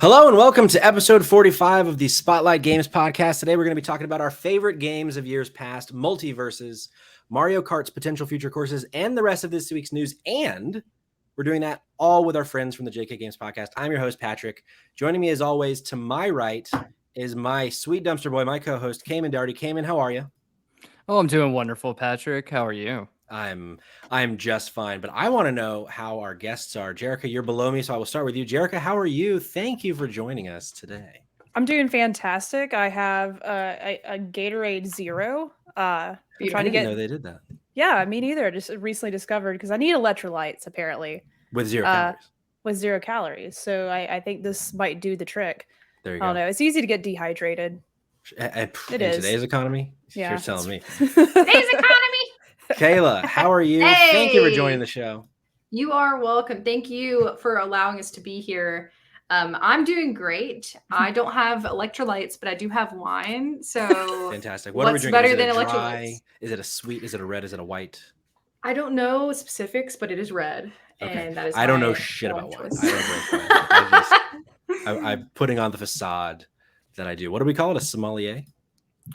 Hello and welcome to episode 45 of the Spotlight Games podcast. Today we're going to be talking about our favorite games of years past, MultiVersus, Mario Kart's potential future courses, and the rest of this week's news. And we're doing that all with our friends from the JK Games podcast. I'm your host, Patrick. Joining me as always to my right is my sweet dumpster boy, my co-host, Cayman Darty. Cayman, how are you? Oh, I'm doing wonderful, Patrick. How are you? I'm just fine, but I want to know how our guests are. Jerica, you're below me, so I will start with you. Jerica, how are you? Thank you for joining us today. I'm doing fantastic. I have a Gatorade Zero. I didn't know they did that. Yeah, me neither. Just recently discovered because I need electrolytes apparently With zero calories. With 0 calories. So I think this might do the trick. There you go. I don't know. It's easy to get dehydrated. In today's economy? Yeah. You're telling me. Today's economy. Kayla, how are you? Hey. Thank you for joining the show. You are welcome. Thank you for allowing us to be here. I'm doing great. I don't have electrolytes, but I do have wine. So Fantastic. What are we drinking? Better than electrolytes? Is it a sweet? Is it a red? Is it a white? I don't know specifics, but it is red. Okay. And that is I don't know shit about wine. I'm putting on the facade that I do. What do we call it? A sommelier?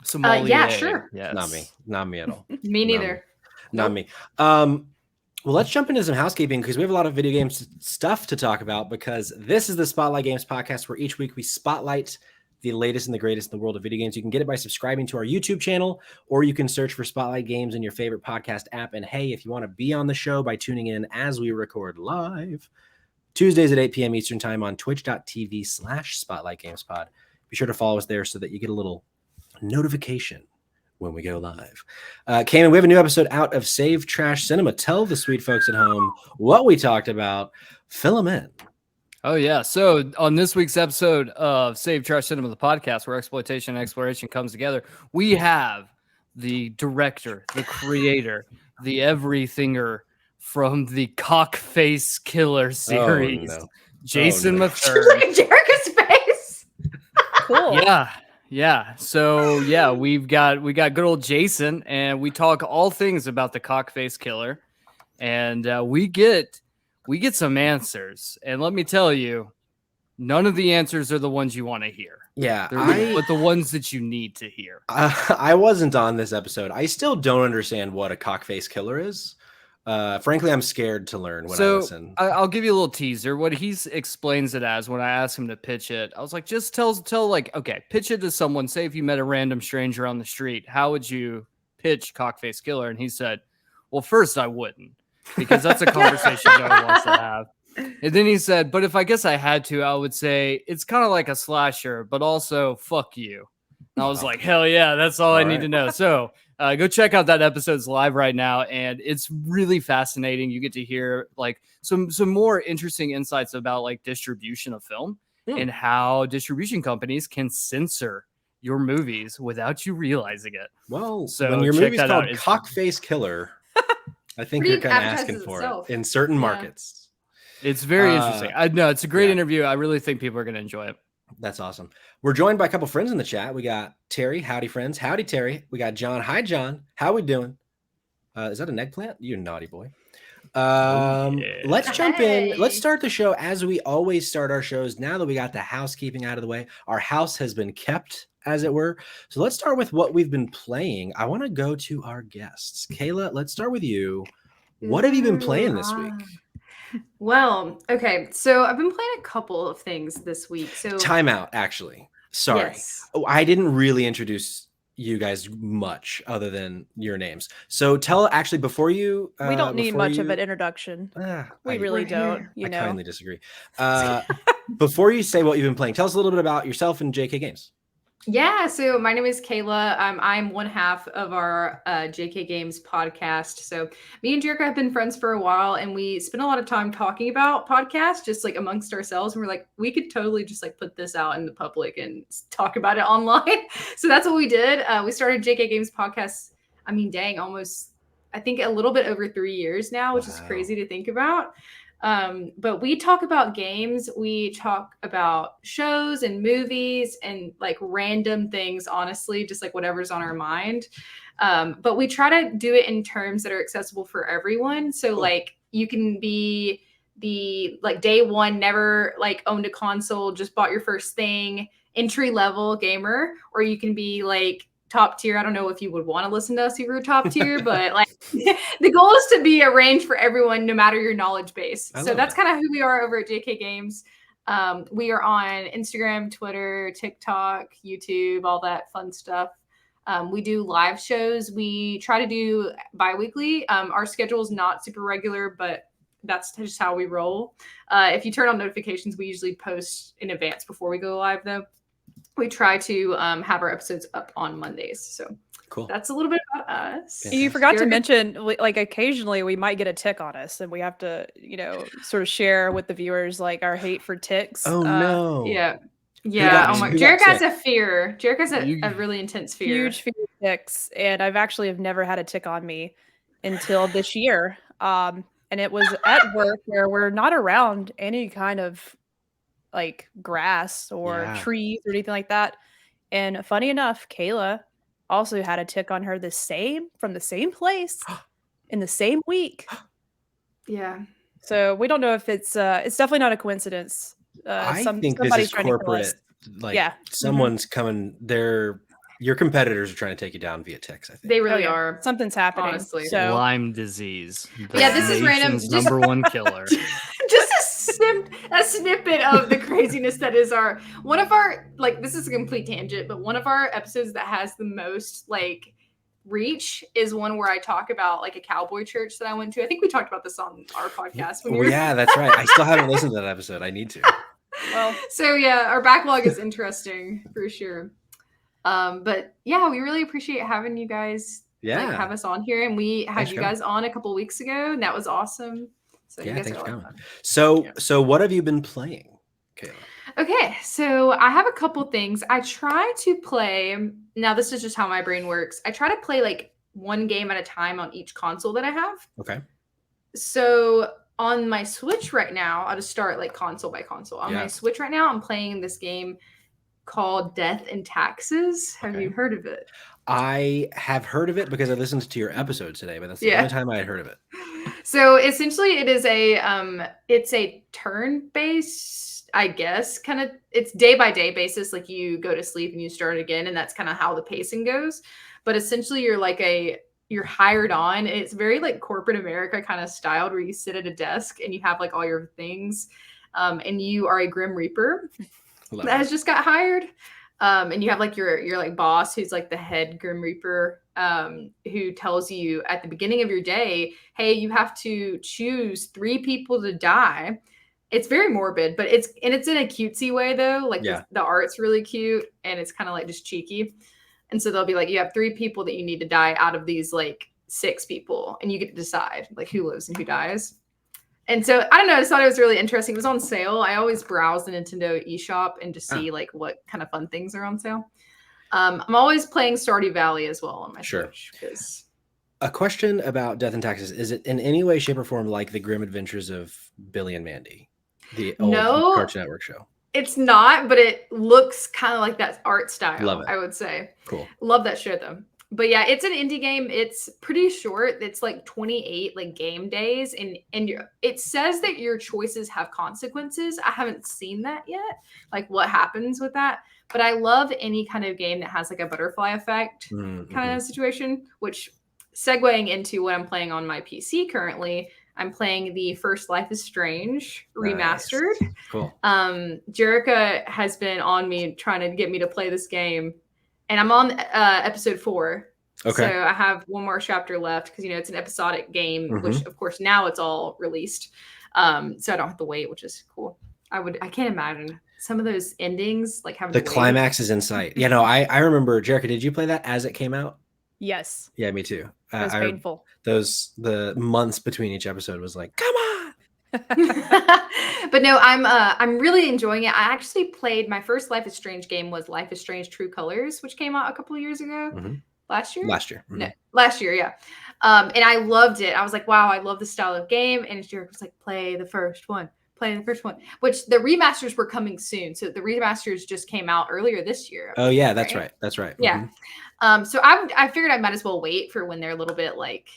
Sommelier. Yeah, sure. Yes. Not me at all. Me neither. Not me. Well, let's jump into some housekeeping because we have a lot of video games stuff to talk about, because this is the Spotlight Games podcast where each week we spotlight the latest and the greatest in the world of video games. You can get it by subscribing to our YouTube channel, or you can search for Spotlight Games in your favorite podcast app. And hey, if you want to be on the show by tuning in as we record live Tuesdays at 8 p.m. Eastern time on twitch.tv/SpotlightGamesPod. Be sure to follow us there so that you get a little notification when we go live. Cayman, we have a new episode out of Save Trash Cinema. Tell the sweet folks at home what we talked about. Fill them in. Oh, yeah. So on this week's episode of Save Trash Cinema, the podcast where exploitation and exploration comes together, we have the director, the creator, the everythinger from the Cockface Killer series, Jason Mathern. Look at Jerica's face. Cool. Yeah. So yeah, we got good old Jason, and we talk all things about the Cockface Killer, and we get some answers. And let me tell you, none of the answers are the ones you want to hear. Yeah, but the ones that you need to hear. I wasn't on this episode. I still don't understand what a Cockface Killer is. Frankly, I'm scared to learn when I listen. I'll give you a little teaser. What he explains it as when I asked him to pitch it, I was like, just tell okay, pitch it to someone. Say if you met a random stranger on the street, how would you pitch Cockface Killer? And he said, well, first I wouldn't, because that's a conversation no one wants to have. And then he said, but if I guess I had to, I would say it's kind of like a slasher, but also fuck you. And I was like, hell yeah, that's all I need to know. So go check out that episode's live right now, and it's really fascinating. You get to hear like some more interesting insights about like distribution of film and how distribution companies can censor your movies without you realizing it. Well, so when your movie's called Cockface Killer, I think you're kind of asking for it in certain markets. It's very interesting. I know it's a great interview. I really think people are going to enjoy it. That's awesome. We're joined by a couple friends in the chat. We got Terry. Howdy, friends. Howdy, Terry. We got John. Hi, John. How we doing? Is that an eggplant? You naughty boy. Let's jump in. Let's start the show as we always start our shows. Now that we got the housekeeping out of the way, our house has been kept, as it were. So let's start with what we've been playing. I want to go to our guests. Kayla, let's start with you. What have you been playing this week? Well, okay, so I've been playing a couple of things this week. So timeout, actually. Sorry. Yes. Oh, I didn't really introduce you guys much other than your names. So actually before you we don't need much of an introduction. We really don't. I kindly disagree. Before you say what you've been playing, tell us a little bit about yourself and JK Games. Yeah, so my name is Kayla. I'm one half of our JK Games podcast. So me and Jerica have been friends for a while, and we spend a lot of time talking about podcasts, just like amongst ourselves. And we're like, we could totally just like put this out in the public and talk about it online. So that's what we did. We started JK Games podcast. I mean, dang, almost, I think a little bit over 3 years now, which is crazy to think about. But we talk about games, we talk about shows and movies and like random things, honestly, just like whatever's on our mind. But we try to do it in terms that are accessible for everyone. So like you can be the like day one, never like owned a console, just bought your first thing, entry level gamer, or you can be like top tier. I don't know if you would want to listen to us if you were top tier, but like the goal is to be a range for everyone, no matter your knowledge base. So that's kind of who we are over at JK Games. We are on Instagram, Twitter, TikTok, YouTube, all that fun stuff. We do live shows. We try to do bi-weekly. Our schedule is not super regular, but that's just how we roll. If you turn on notifications, we usually post in advance before we go live, though. We try to have our episodes up on Mondays. So cool. That's a little bit about us. You forgot to mention, like, occasionally we might get a tick on us, and we have to, sort of share with the viewers like our hate for ticks. Oh no! Yeah. Oh my! Jarek has a fear. Jarek has a really intense fear. Huge fear of ticks, and I've actually have never had a tick on me until this year. And it was at work where we're not around any kind of like grass or trees or anything like that. And funny enough, Kayla also had a tick on her from the same place in the same week. Yeah. So we don't know if it's definitely not a coincidence. I think this is corporate. Like someone's coming. Your competitors are trying to take you down via ticks. I think they really are. Something's happening. Honestly, so Lyme disease. This is random. Number one killer. Just a snippet of the craziness that is one of our like. This is a complete tangent, but one of our episodes that has the most like reach is one where I talk about like a cowboy church that I went to. I think we talked about this on our podcast. Yeah, that's right. I still haven't listened to that episode. I need to. Well, so yeah, our backlog is interesting for sure. But yeah, we really appreciate having you guys have us on here, and we had you guys on a couple weeks ago, and that was awesome. So you guys thanks for coming. So what have you been playing, Kayla? Okay, so I have a couple things. I try to play. Now, this is just how my brain works. I try to play like one game at a time on each console that I have. Okay. So on my Switch right now, I'll just start like console by console. On my Switch right now, I'm playing this game called Death and Taxes. Have you heard of it? I have heard of it because I listened to your episode today, but that's the only time I had heard of it. So essentially it is it's a turn-based, I guess, kind of, it's day by day basis. Like you go to sleep and you start again, and that's kind of how the pacing goes. But essentially you're hired on, and it's very like corporate America kind of styled, where you sit at a desk and you have like all your things. And you are a Grim Reaper that has just got hired. And you have like your like boss who's like the head Grim Reaper, who tells you at the beginning of your day, hey, you have to choose 3 people to die. It's very morbid, but it's in a cutesy way though. Like the art's really cute, and it's kind of like just cheeky. And so they'll be like, you have 3 people that you need to die out of these like 6 people, and you get to decide like who lives and who dies. And so I don't know, I just thought it was really interesting. It was on sale. I always browse the Nintendo eShop and to see like what kind of fun things are on sale. I'm always playing Stardew Valley as well on my Switch. A question about Death and Taxes. Is it in any way, shape, or form like the Grim Adventures of Billy and Mandy, the old Cartoon Network show? It's not, but it looks kind of like that art style. Love it. I would say. Cool. Love that show though. But yeah, it's an indie game. It's pretty short. It's like 28 like game days, and it says that your choices have consequences. I haven't seen that yet, like what happens with that. But I love any kind of game that has like a butterfly effect kind of situation. Which, segueing into what I'm playing on my PC currently, I'm playing the first Life is Strange remastered. Nice. Cool. Jerica has been on me trying to get me to play this game. And I'm on episode 4. Okay. So I have one more chapter left because, it's an episodic game, which, of course, now it's all released. So I don't have to wait, which is cool. I can't imagine some of those endings, like having the climax is in sight. I remember, Jerica, did you play that as it came out? Yes. Yeah, me too. It was painful. The months between each episode was like, come on. But no, I'm really enjoying it. I actually played my first Life is Strange game was Life is Strange True Colors, which came out a couple of years ago. Last year. No, last year, yeah. And I loved it. I was like, wow, I love this style of game. And Jerick was like, play the first one, which the remasters were coming soon. So the remasters just came out earlier this year. Oh yeah, that's right. That's right. Yeah. So I figured I might as well wait for when they're a little bit like,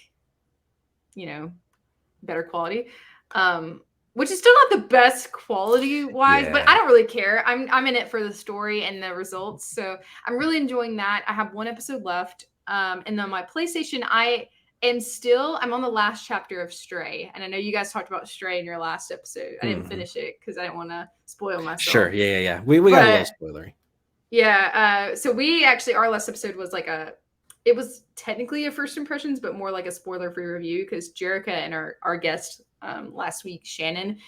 better quality. which is still not the best quality wise, but Yeah. I don't really care. I'm in it for the story and the results, so I'm really enjoying that. I have one episode left, and then my PlayStation, I'm on the last chapter of Stray, and I know you guys talked about Stray in your last episode. I didn't finish it because I didn't want to spoil myself. Sure, yeah. We got a little spoilery. Yeah, so we actually, our last episode was like it was technically a first impressions, but more like a spoiler-free review because Jerica and our guest last week, Shannon,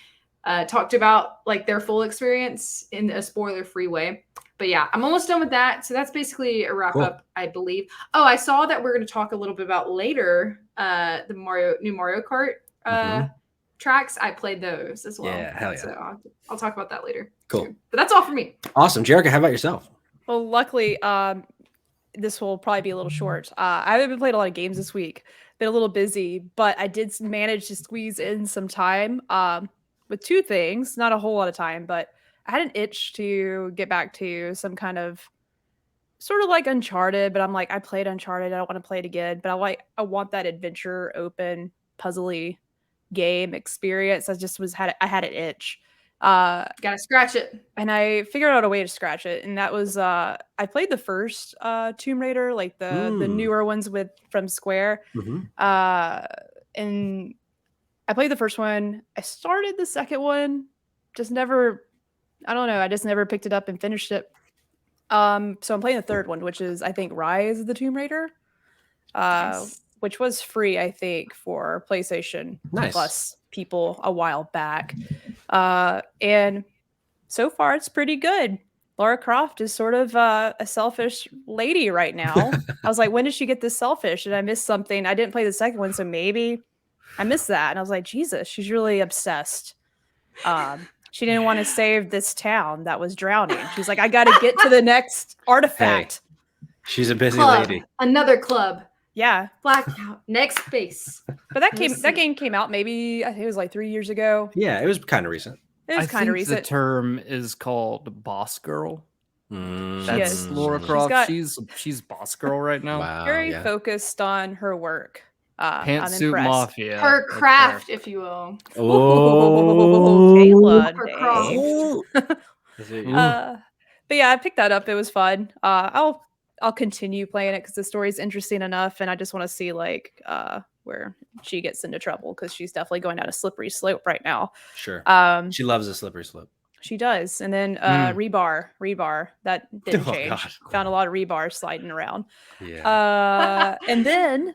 talked about like their full experience in a spoiler-free way. But yeah, I'm almost done with that. So that's basically a wrap up, I believe. Oh, I saw that we're going to talk a little bit about later the new Mario Kart tracks. I played those as well. Yeah, hell yeah. So I'll talk about that later. Cool. Too. But that's all for me. Awesome. Jerica, how about yourself? Well, luckily, this will probably be a little short. I haven't been playing a lot of games this week. Been a little busy, but I did manage to squeeze in some time with two things. Not a whole lot of time, but I had an itch to get back to some kind of sort of like Uncharted, but I'm like, I played Uncharted. I don't want to play it again, but I want that adventure, open, puzzly game experience. I had an itch. Gotta scratch it. And I figured out a way to scratch it, and that was I played the first Tomb Raider, like the newer ones from Square. And I played the first one. I started the second one, just never, I don't know, I just never picked it up and finished it. So I'm playing the third one, which is I think Rise of the Tomb Raider, which was free, I think, for PlayStation Plus people a while back. And so far it's pretty good. Lara Croft is sort of a selfish lady right now. I was like, when did she get this selfish? And I missed something. I didn't play the second one, so maybe I missed that. And I was like, Jesus, she's really obsessed. She didn't want to save this town that was drowning. She's like, I got to get to the next artifact. Hey, she's a busy club. lady. Another club. Yeah. Blackout. Next base. But that game came out maybe, I think it was like 3 years ago. Yeah, it was kind of recent. It was kind of recent. The term is called boss girl. That's Yes. Lara Croft. She's boss girl right now. Wow, very focused on her work. Pantsuit Mafia. Her craft, if you will. Oh, Kayla. Her craft. But yeah, I picked that up. It was fun. I'll continue playing it because the story's interesting enough, and I just want to see like where she gets into trouble because she's definitely going down a slippery slope right now. Sure. She loves a slippery slope. She does. And then rebar that didn't change. God. Found a lot of rebar sliding around. Yeah. And then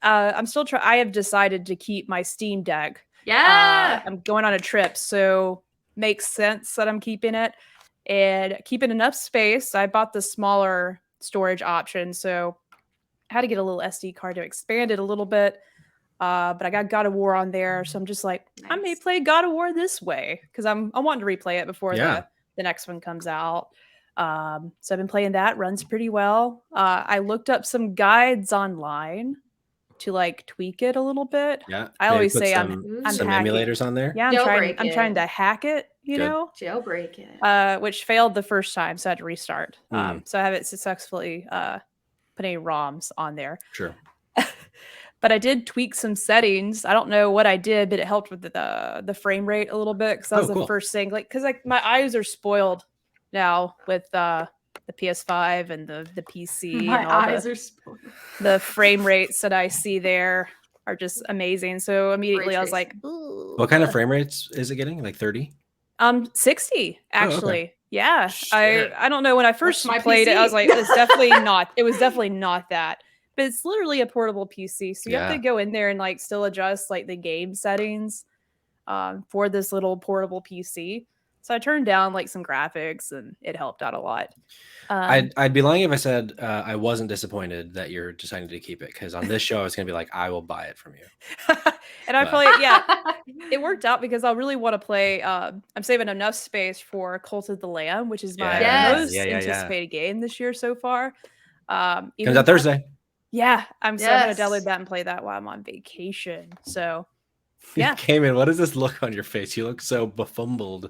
I'm still I have decided to keep my Steam Deck. Yeah. I'm going on a trip, so makes sense that I'm keeping it and keeping enough space. I bought the smaller storage option, so I had to get a little SD card to expand it a little bit. But I got God of War on there, so I'm just like, I may play God of War this way because I'm wanting to replay it before the next one comes out. So I've been playing that. Runs pretty well. I looked up some guides online to like tweak it a little bit. Yeah, I always say I'm some hacking. emulators on there. Yeah, I'm trying to hack it. You know, jailbreak it. Which failed the first time, so I had to restart. So I haven't successfully put any ROMs on there. Sure. But I did tweak some settings. I don't know what I did, but it helped with the frame rate a little bit because that was the first thing. Like, because like my eyes are spoiled now with the PS5 and the PC. My and all eyes are spoiled. The frame rates that I see there are just amazing. So immediately I was like, ooh. What kind of frame rates is it getting? Like 30? 60 actually. Okay. Yeah. Shit. I don't know, when I first played it, I was like, it's definitely not. It was definitely not that. But it's literally a portable PC, so you have to go in there and like still adjust like the game settings for this little portable PC. So I turned down like some graphics, and it helped out a lot. I'd be lying if I said I wasn't disappointed that you're deciding to keep it, because on this show I was gonna be like, I will buy it from you. And I probably it worked out because I really want to play. I'm saving enough space for Cult of the Lamb, which is my most anticipated game this year so far. Comes out Thursday. Yeah, I'm going to download that and play that while I'm on vacation. So, yeah. Cayman, what does this look on your face? You look so befumbled.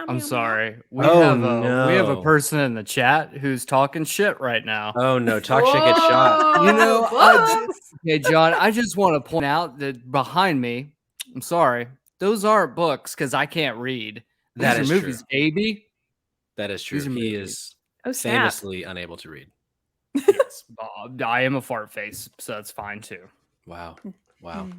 I'm sorry. We have a person in the chat who's talking shit right now. Oh no, talk shit, get shot. You know, hey John, I just want to point out that behind me, I'm sorry, those aren't books because I can't read. That These is are movies, true. baby. That is true. These are He movies. is Oh, snap. famously unable to read. Yes, I am a fart face, so that's fine too. Wow.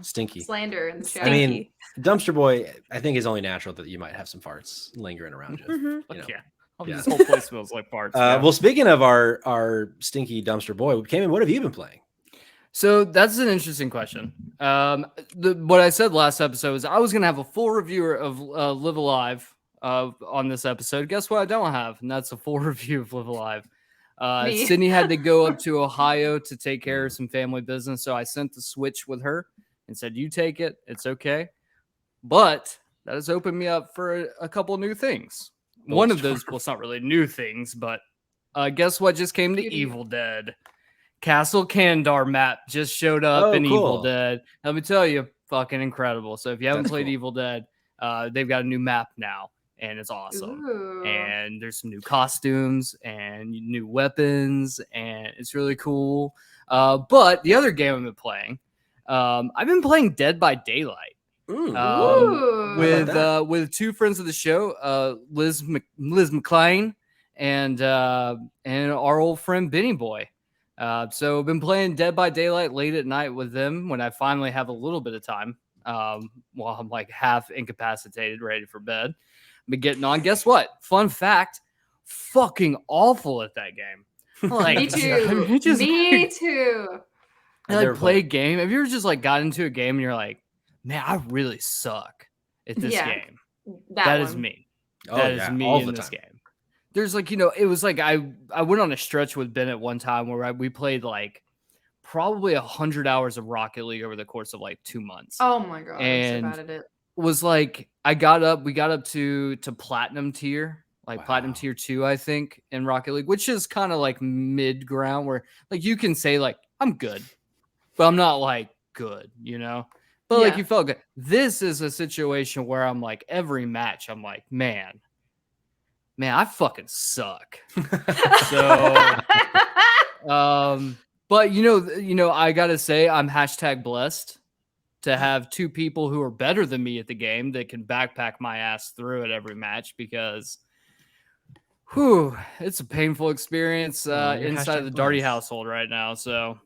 Stinky. Slander in the chat. I mean, Dumpster Boy, I think is only natural that you might have some farts lingering around you. Mhm. You know? Yeah. This whole place smells like farts. Well, speaking of our stinky Dumpster Boy, Cayman, what have you been playing? So that's an interesting question. What I said last episode is I was going to have a full review of Live Alive on this episode. Guess what I don't have? And that's a full review of Live Alive. Me. Sydney had to go up to Ohio to take care of some family business. So I sent the Switch with her and said, you take it. It's okay. But that has opened me up for a couple new things. One of those, well, it's not really new things, but guess what just came to Evil Dead? Castle Kandar map just showed up in Evil Dead. Let me tell you, fucking incredible. So if you haven't played Evil Dead, they've got a new map now, and it's awesome. Ooh. And there's some new costumes and new weapons, and it's really cool. But the other game I've been playing, I've been playing Dead by Daylight. With two friends of the show, Liz McClain and our old friend Benny Boy. So I've been playing Dead by Daylight late at night with them when I finally have a little bit of time. While I'm like half incapacitated, ready for bed. I've been getting on. Guess what? Fun fact: fucking awful at that game. Like, me too. Me too. I like play a game. Have you ever just like got into a game and you're like, man, I really suck at this game. That is me. That is me in this game. There's like, it was like I went on a stretch with Ben at one time where we played like probably 100 hours of Rocket League over the course of like 2 months. Oh my god, and I'm so bad at it. Was like we got up to platinum tier, like platinum tier 2, I think, in Rocket League, which is kind of like mid ground where like you can say like I'm good, but I'm not like good, But like you felt good. This is a situation where I'm like every match, I'm like, man, I fucking suck. So, but I gotta say, I'm hashtag blessed to have two people who are better than me at the game that can backpack my ass through it every match because, it's a painful experience inside of the Darty household right now. So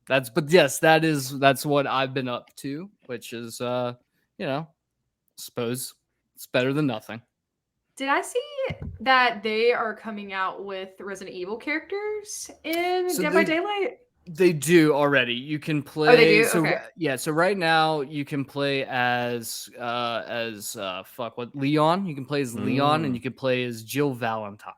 that's what I've been up to, which is, suppose it's better than nothing. Did I see that they are coming out with Resident Evil characters in Dead by Daylight? They do already. You can play. Oh, they do? So, okay. Yeah. So right now you can play as Leon. You can play as Leon, and you can play as Jill Valentine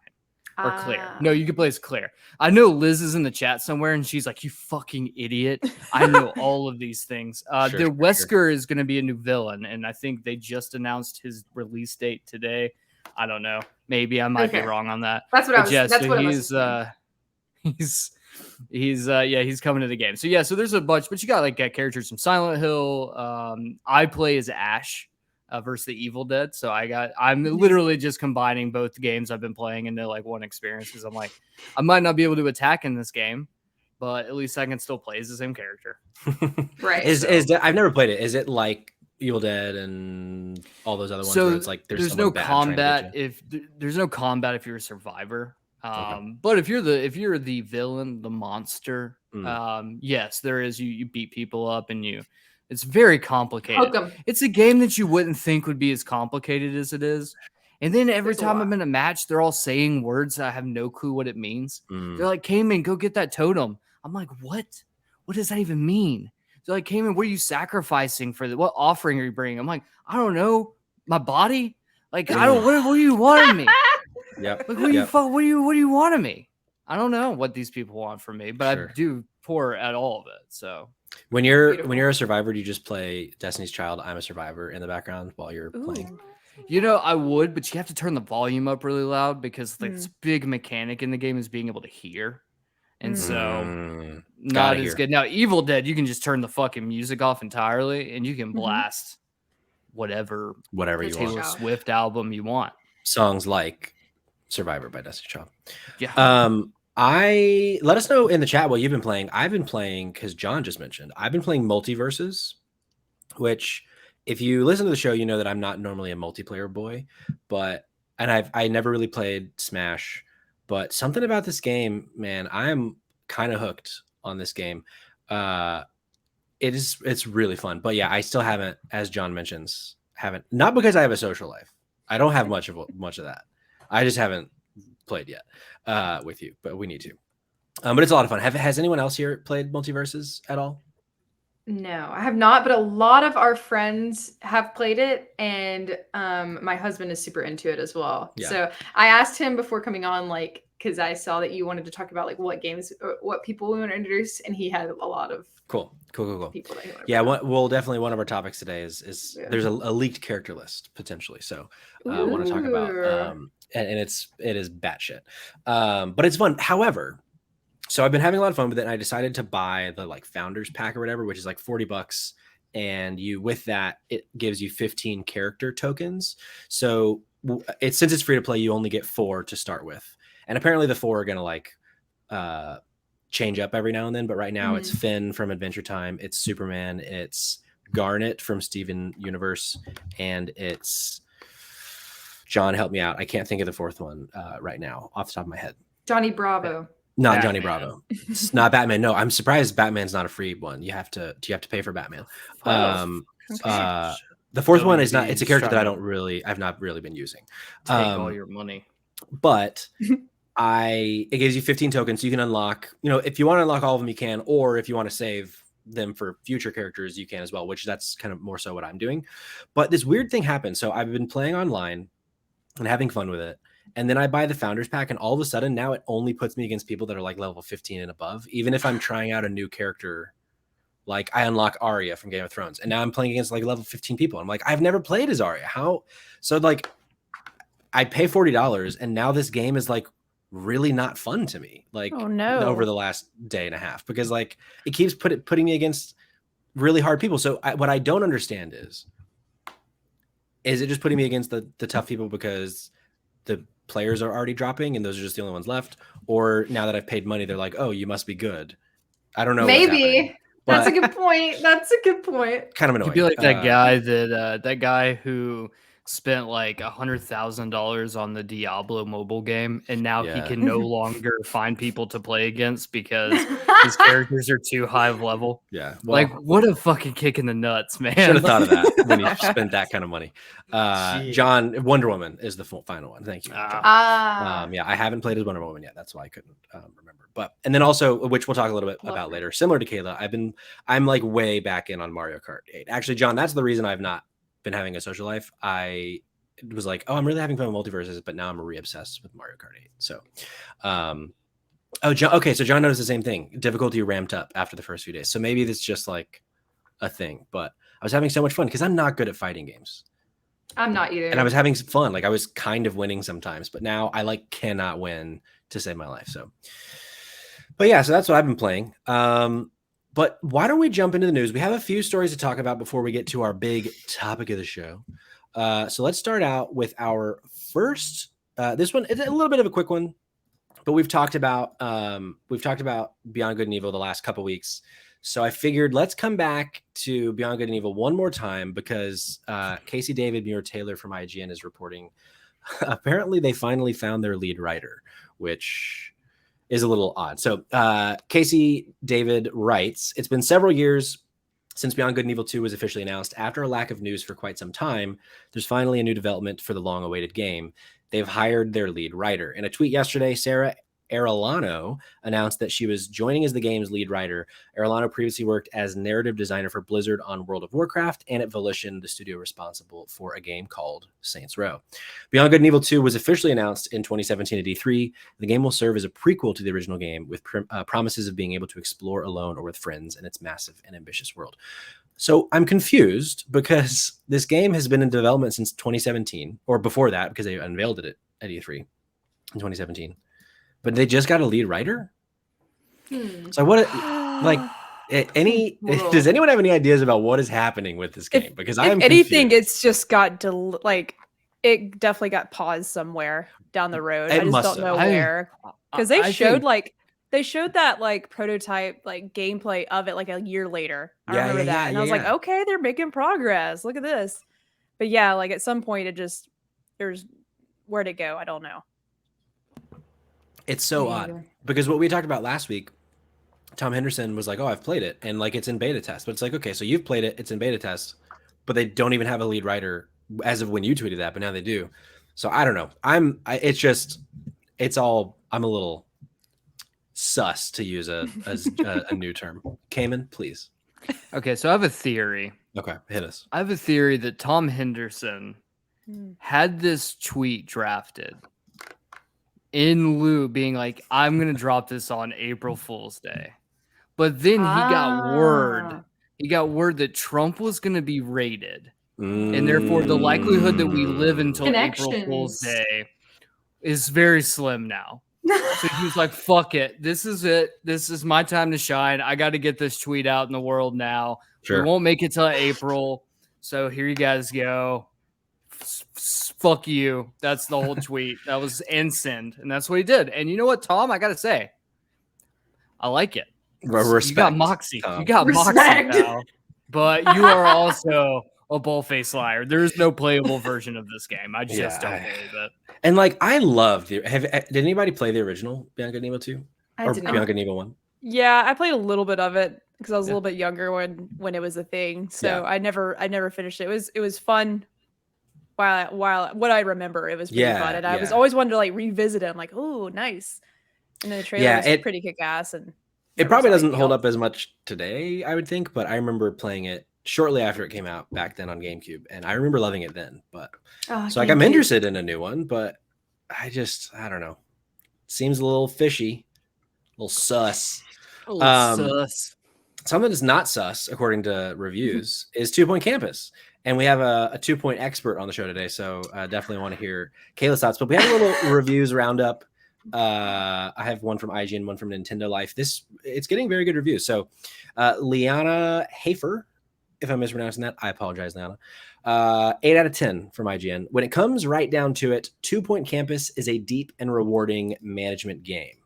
or Claire. No, you can play as Claire. I know Liz is in the chat somewhere, and she's like, "You fucking idiot! I know all of these things." Wesker is going to be a new villain, and I think they just announced his release date today. I don't know. Maybe I might be wrong on that. That's what I was. Yes, that's what he's coming to the game. So so there's a bunch, but you got like characters from Silent Hill. I play as Ash versus the Evil Dead. So I'm literally just combining both games I've been playing into like one experience because I'm like, I might not be able to attack in this game, but at least I can still play as the same character. Right. I've never played it. Is it like Evil Dead and all those other ones where it's like there's no combat there's no combat if you're a survivor. But if you're the villain, the monster, yes, there is. You beat people up and it's very complicated. It's a game that you wouldn't think would be as complicated as it is. And then every time I'm in a match, they're all saying words that I have no clue what it means. They're like, Cayman, go get that totem. I'm like, what? What does that even mean? They're like, Cayman, what are you sacrificing for? What offering are you bringing? I'm like, I don't know. My body? Like, I don't. What do you want of me? Yep. Like, what do you want of me? I don't know what these people want from me, but I do pour at all of it. So when you're a survivor, do you just play Destiny's Child, I'm a Survivor in the background while you're playing? I would, but you have to turn the volume up really loud because this big mechanic in the game is being able to hear. And so not as good. Now, Evil Dead, you can just turn the fucking music off entirely and you can blast whatever you Taylor want. Swift album you want. Songs like Survivor by Destiny's Child. Yeah. Let us know in the chat what you've been playing. I've been playing, because John just mentioned, I've been playing MultiVersus, which if you listen to the show, you know that I'm not normally a multiplayer boy, I never really played Smash, but something about this game, man, I am kind of hooked on this game. It's really fun, but yeah, I still haven't, as John mentions, not because I have a social life. I don't have much of that. I just haven't played yet with you, but we need to. But it's a lot of fun. Has anyone else here played MultiVersus at all? No, I have not, but a lot of our friends have played it, and my husband is super into it as well. Yeah. So I asked him before coming on, like, because I saw that you wanted to talk about like what games, what people we want to introduce, and he had a lot of cool people that he wanted. Yeah, we'll definitely, one of our topics today is there's a leaked character list potentially, so I want to talk about and it is batshit, but it's fun. However, so I've been having a lot of fun with it, and I decided to buy the like founders pack or whatever, which is like $40, and with that it gives you 15 character tokens. So since it's free to play, you only get 4 to start with, and apparently the 4 are gonna like change up every now and then, but right now it's Finn from Adventure Time, it's Superman, it's Garnet from Steven Universe, and it's John, help me out, I can't think of the 4th one right now off the top of my head. Johnny Bravo. Not Batman. Johnny Bravo. It's not Batman. No, I'm surprised Batman's not a free one. You have to pay for Batman. The 4th one is not. It's a character that I've not really been using. Take all your money. But it gives you 15 tokens, so you can unlock. If you want to unlock all of them, you can, or if you want to save them for future characters, you can as well. Which that's kind of more so what I'm doing. But this weird thing happened. So I've been playing online and having fun with it. And then I buy the founders pack, and all of a sudden now it only puts me against people that are like level 15 and above. Even if I'm trying out a new character, like I unlock Arya from Game of Thrones, and now I'm playing against like level 15 people. I'm like, I've never played as Arya. How? So like, I pay $40, and now this game is like really not fun to me. Like, oh no, over the last day and a half, because like it keeps putting me against really hard people. So what I don't understand is it just putting me against the tough people because the players are already dropping and those are just the only ones left, or now that I've paid money, they're like, oh, you must be good. I don't know. Maybe that's a good point. That's a good point. Kind of annoying. You'd be like that guy who spent like $100,000 on the Diablo mobile game, and now he can no longer find people to play against because his characters are too high of level. Yeah, like what a fucking kick in the nuts, man. Should have thought of that when you spent that kind of money. John, Wonder Woman is the final one. Thank you, John. Yeah, I haven't played as Wonder Woman yet. That's why I couldn't remember. And then also, which we'll talk a little bit about later, similar to Kayla, I'm like way back in on Mario Kart 8. Actually, John, that's the reason I've not been having a social life. I was like, oh, I'm really having fun with MultiVersus, but now I'm re-obsessed with Mario Kart 8. So John, okay, so John noticed the same thing. Difficulty ramped up after the first few days. So maybe that's just like a thing, but I was having so much fun because I'm not good at fighting games. I'm not either. And I was having fun. Like I was kind of winning sometimes, but now I like cannot win to save my life. So, but yeah, so that's what I've been playing. But why don't we jump into the news? We have a few stories to talk about before we get to our big topic of the show. So let's start out with our first. This one is a little bit of a quick one, but we've talked about Beyond Good and Evil the last couple weeks. So I figured let's come back to Beyond Good and Evil one more time because Casey David Muir-Taylor from IGN is reporting apparently they finally found their lead writer, which is a little odd. So Casey David writes, it's been several years since Beyond Good and Evil 2 was officially announced. After a lack of news for quite some time, there's finally a new development for the long-awaited game. They've hired their lead writer. In a tweet yesterday, Sarah Arellano announced that she was joining as the game's lead writer. Arellano previously worked as narrative designer for Blizzard on World of Warcraft and at Volition, the studio responsible for a game called Saints Row. Beyond Good and Evil 2 was officially announced in 2017 at E3. The game will serve as a prequel to the original game with promises of being able to explore alone or with friends in its massive and ambitious world. So I'm confused because this game has been in development since 2017, or before that, because they unveiled it at E3 in 2017. But they just got a lead writer. So what, like, does anyone have any ideas about what is happening with this game? Because I'm anything, confused. it's just got it definitely got paused somewhere down the road. I just don't know where, because they They showed that like prototype like gameplay of it like a year later. I Yeah, remember yeah, that. yeah, And I was yeah, like, yeah. okay, they're making progress. Look at this. But yeah, like at some point there's where'd it go? I don't know. It's so Me odd either. because what we talked about last week, Tom Henderson was like, "Oh, I've played it, and like it's in beta test." But it's like, okay, so you've played it, it's in beta test, but they don't even have a lead writer as of when you tweeted that, but now they do. So I don't know. It's just, it's all. I'm a little sus to use a new term. Cayman, please. Okay, so I have a theory. Okay, hit us. I have a theory that Tom Henderson had this tweet drafted in lieu being like, I'm going to drop this on April Fool's Day. But then he got word that Trump was going to be raided. And therefore, the likelihood that we live until April Fool's Connections. Day is very slim now. So he was like, fuck it. This is it. This is my time to shine. I got to get this tweet out in the world now. Sure. We won't make it till April. So here you guys go. Fuck you. That's the whole tweet. That was instant. And that's what he did. And you know what, Tom? I got to say, I like it. Respect, you got moxie. Tom. You got moxie, Respect. pal. But you are also a bull-faced liar. There is no playable version of this game. I just don't believe it. And like, I loved the. Did anybody play the original Bianca Nemo 2? I Or did not. Bianca Nemo 1? Yeah, I played a little bit of it because I was a Yeah. little bit younger when it was a thing. So Yeah. I never finished it. It was fun. While what I remember, it was pretty Yeah, fun, and I was yeah. always wanted to like revisit it. I'm like, oh, nice. And then the trailer Yeah, was pretty kick ass, and It never probably saw doesn't anything hold else. up as much today, I would think, but I remember playing it shortly after it came out back then on GameCube, and I remember loving it then. But Oh, so like, I'm GameCube. interested in a new one, but I don't know. Seems a little fishy, a little sus. Sus. Something that's not sus, according to reviews, is 2 Point Campus. And we have a 2 Point expert on the show today, so definitely want to hear Kayla's thoughts. But we have a little reviews roundup. I have one from IGN, one from Nintendo Life. It's getting very good reviews. So Liana Hafer, if I'm mispronouncing that, I apologize, Liana. 8 out of 10 from IGN. When it comes right down to it, 2 Point Campus is a deep and rewarding management game.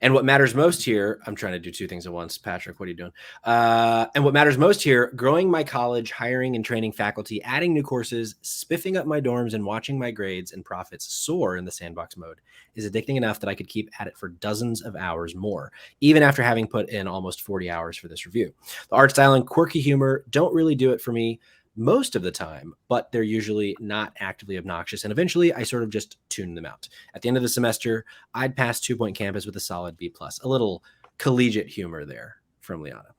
And what matters most here, I'm trying to do two things at once. Patrick, what are you doing? And what matters most here, growing my college, hiring and training faculty, adding new courses, spiffing up my dorms, and watching my grades and profits soar in the sandbox mode is addicting enough that I could keep at it for dozens of hours more, even after having put in almost 40 hours for this review. The art style and quirky humor don't really do it for me most of the time, but they're usually not actively obnoxious. And eventually I sort of just tune them out. At the end of the semester, I'd pass 2 Point Campus with a solid B+. A little collegiate humor there from Liana.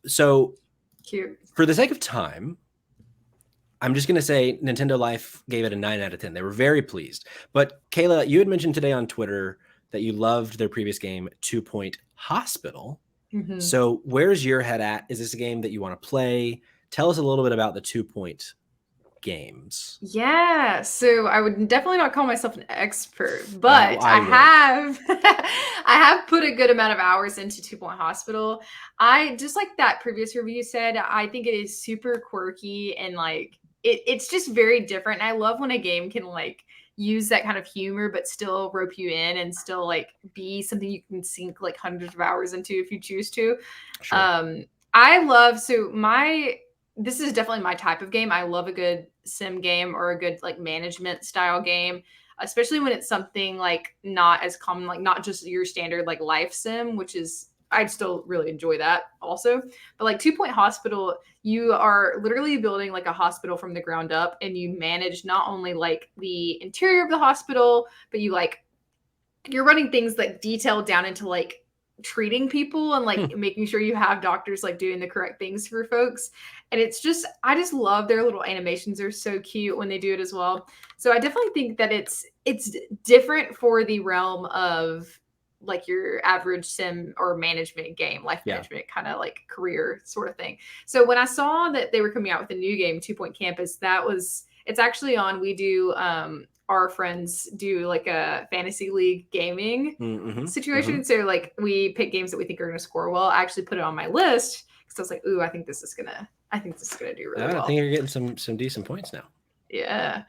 So Cute. for the sake of time, I'm just going to say Nintendo Life gave it a 9 out of 10. They were very pleased. But Kayla, you had mentioned today on Twitter that you loved their previous game, 2 Point Hospital. Mm-hmm. So where's your head at? Is this a game that you want to play? Tell us a little bit about the 2 Point games. Yeah, so I would definitely not call myself an expert, but I have I have put a good amount of hours into 2 Point Hospital. I just like that previous review said, I think it is super quirky and like it's just very different. And I love when a game can like use that kind of humor but still rope you in and still like be something you can sink like hundreds of hours into if you choose to. Sure. This is definitely my type of game. I love a good sim game or a good like management style game, especially when it's something like not as common, like not just your standard like life sim, which is I'd still really enjoy that also. But like 2 Point Hospital, you are literally building like a hospital from the ground up, and you manage not only like the interior of the hospital, but you're running things like detailed down into like treating people and like making sure you have doctors like doing the correct things for folks. And it's just, I just love their little animations. Are so cute when they do it as well. So I definitely think that it's different for the realm of like your average sim or management game, life management kind of like career sort of thing. So when I saw that they were coming out with a new game, 2 Point Campus, it's actually on, we do, our friends do like a fantasy league gaming situation. Mm-hmm. So like we pick games that we think are going to score well. I actually put it on my list because I was like, ooh, I think this is gonna do really well. I think you're getting some decent points now. Yeah.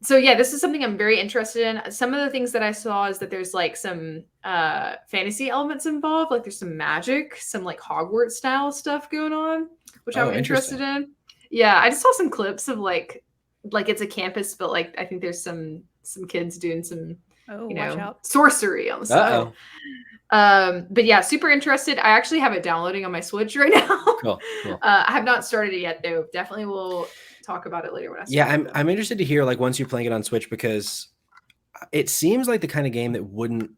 So yeah, this is something I'm very interested in. Some of the things that I saw is that there's like some fantasy elements involved, like there's some magic, some like Hogwarts style stuff going on, which I'm interested in. Yeah, I just saw some clips of like it's a campus, but like I think there's some kids doing some watch out. sorcery on the side. But yeah, super interested. I actually have it downloading on my Switch right now. Cool. I have not started it yet though. Definitely will talk about it later when I start. I'm interested to hear like once you're playing it on Switch, because it seems like the kind of game that wouldn't.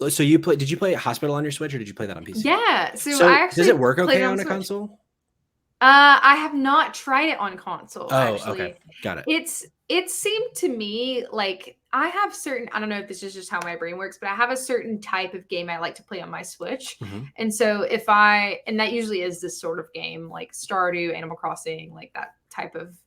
So did you play Hospital on your Switch, or did you play that on PC? Yeah. So I actually does it work okay on a console? I have not tried it on console. Actually. Okay. Got it. It seemed to me like I have certain, I don't know if this is just how my brain works, but I have a certain type of game I like to play on my Switch. Mm-hmm. And so and that usually is this sort of game like Stardew, Animal Crossing, like that type of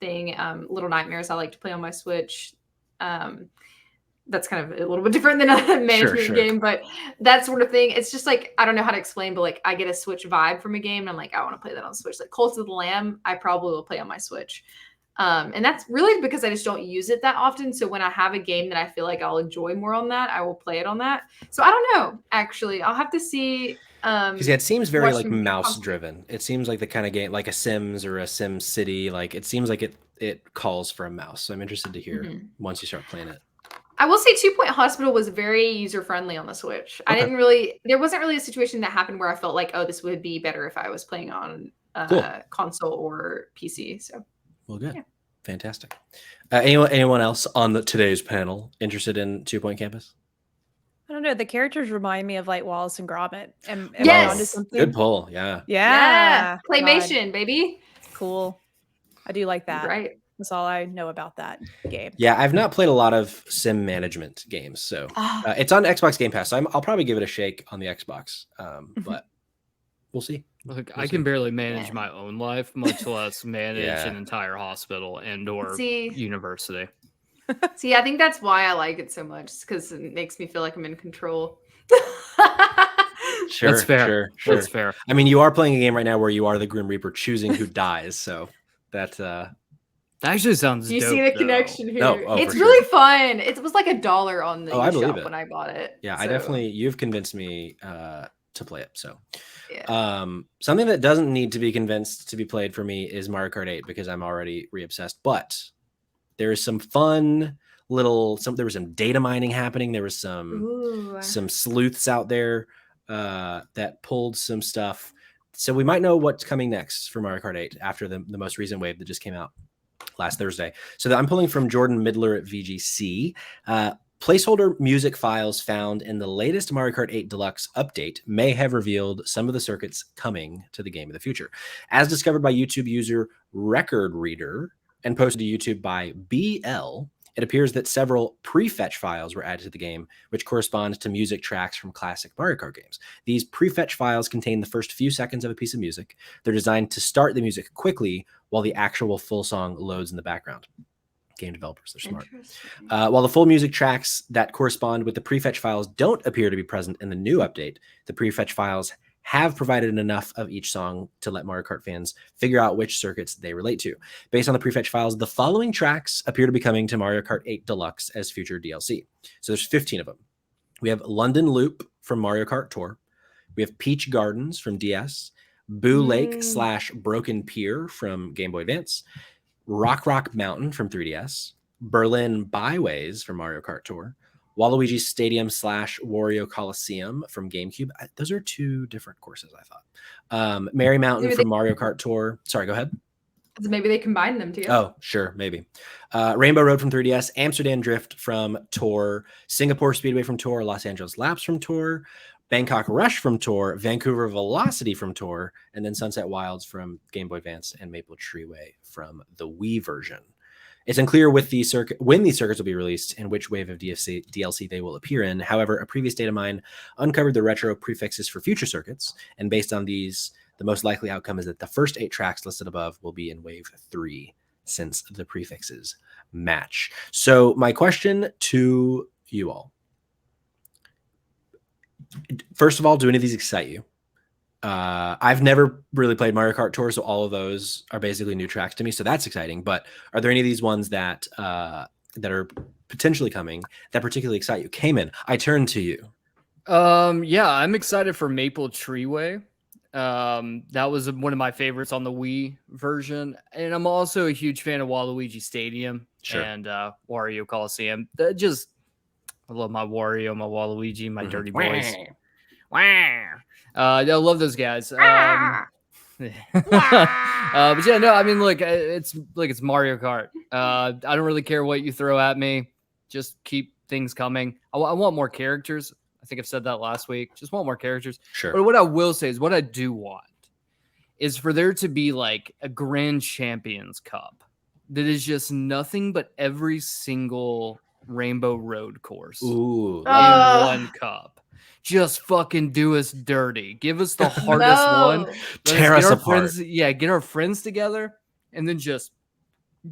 thing. Little Nightmares I like to play on my Switch. That's kind of a little bit different than a management game, but that sort of thing. It's just like, I don't know how to explain, but like I get a Switch vibe from a game and I'm like, I want to play that on Switch. Like Cult of the Lamb, I probably will play on my Switch. And that's really because I just don't use it that often. So when I have a game that I feel like I'll enjoy more on that, I will play it on that. So I don't know, actually. I'll have to see. Because it seems very like mouse driven. It seems like the kind of game like a Sims or a Sim City. Like it seems like it calls for a mouse. So I'm interested to hear once you start playing it. I will say 2 Point Hospital was very user friendly on the Switch. Okay. There wasn't really a situation that happened where I felt like, oh, this would be better if I was playing on console or PC. So. Well, good. Yeah. Fantastic. Anyone else on today's panel interested in 2 Point Campus? I don't know. The characters remind me of like Wallace and Gromit. Am yes. I onto something? Good pull. Yeah. Claymation, baby. Cool. I do like that. Right. That's all I know about that game. Yeah, I've not played a lot of sim management games, so it's on Xbox Game Pass. So I'll probably give it a shake on the Xbox, but we'll see. Look, I can barely manage my own life, much less manage an entire hospital and/or university. See, I think that's why I like it so much, because it makes me feel like I'm in control. Sure, that's fair. Sure. That's fair. I mean, you are playing a game right now where you are the Grim Reaper choosing who dies, so that actually sounds. You dope, see the though. connection here? No, it's really fun. It was like $1 on the eShop when I bought it. Yeah, so. You've convinced me to play it. So, something that doesn't need to be convinced to be played for me is Mario Kart 8 because I'm already re-obsessed. But there is some fun there was some data mining happening. There was some sleuths out there that pulled some stuff. So we might know what's coming next for Mario Kart 8 after the most recent wave that just came out last Thursday. So I'm pulling from Jordan Midler at VGC. Placeholder music files found in the latest Mario Kart 8 Deluxe update may have revealed some of the circuits coming to the game in the future. As discovered by YouTube user Record Reader and posted to YouTube by BL, it appears that several prefetch files were added to the game, which correspond to music tracks from classic Mario Kart games. These prefetch files contain the first few seconds of a piece of music. They're designed to start the music quickly while the actual full song loads in the background. Game developers, they're smart. While the full music tracks that correspond with the prefetch files don't appear to be present in the new update, the prefetch files have provided enough of each song to let Mario Kart fans figure out which circuits they relate to. Based on the prefetch files, the following tracks appear to be coming to Mario Kart 8 Deluxe as future DLC. So there's 15 of them. We have London Loop from Mario Kart Tour. We have Peach Gardens from DS. Boo Lake / Broken Pier from Game Boy Advance. Rock Mountain from 3DS. Berlin Byways from Mario Kart Tour. Waluigi Stadium / Wario Coliseum from GameCube. Those are two different courses, I thought. Merry Mountain from Mario Kart Tour. Sorry, go ahead. Maybe they combine them together. Oh, sure, maybe. Rainbow Road from 3DS. Amsterdam Drift from Tour. Singapore Speedway from Tour. Los Angeles Laps from Tour. Bangkok Rush from Tour. Vancouver Velocity from Tour. And then Sunset Wilds from Game Boy Advance and Maple Treeway from the Wii version. It's unclear when these circuits will be released and which wave of DLC they will appear in. However, a previous data mine uncovered the retro prefixes for future circuits, and based on these, the most likely outcome is that the first 8 tracks listed above will be in wave 3, since the prefixes match. So my question to you all. First of all, do any of these excite you? I've never really played Mario Kart Tour, so all of those are basically new tracks to me. So that's exciting. But are there any of these ones that that are potentially coming that particularly excite you? Cayman, I turn to you. Yeah, I'm excited for Maple Treeway. That was one of my favorites on the Wii version, and I'm also a huge fan of Waluigi Stadium and Wario Coliseum. I love my Wario, my Waluigi, my dirty boys. I love those guys. But yeah, no, I mean, look, it's Mario Kart. I don't really care what you throw at me. Just keep things coming. I want more characters. I think I've said that last week. Just want more characters. Sure. But what I will say is what I do want is for there to be like a Grand Champions Cup that is just nothing but every single Rainbow Road course Ooh, in one cup. Just fucking do us dirty. Give us the hardest one. Tear us apart. Friends, get our friends together and then just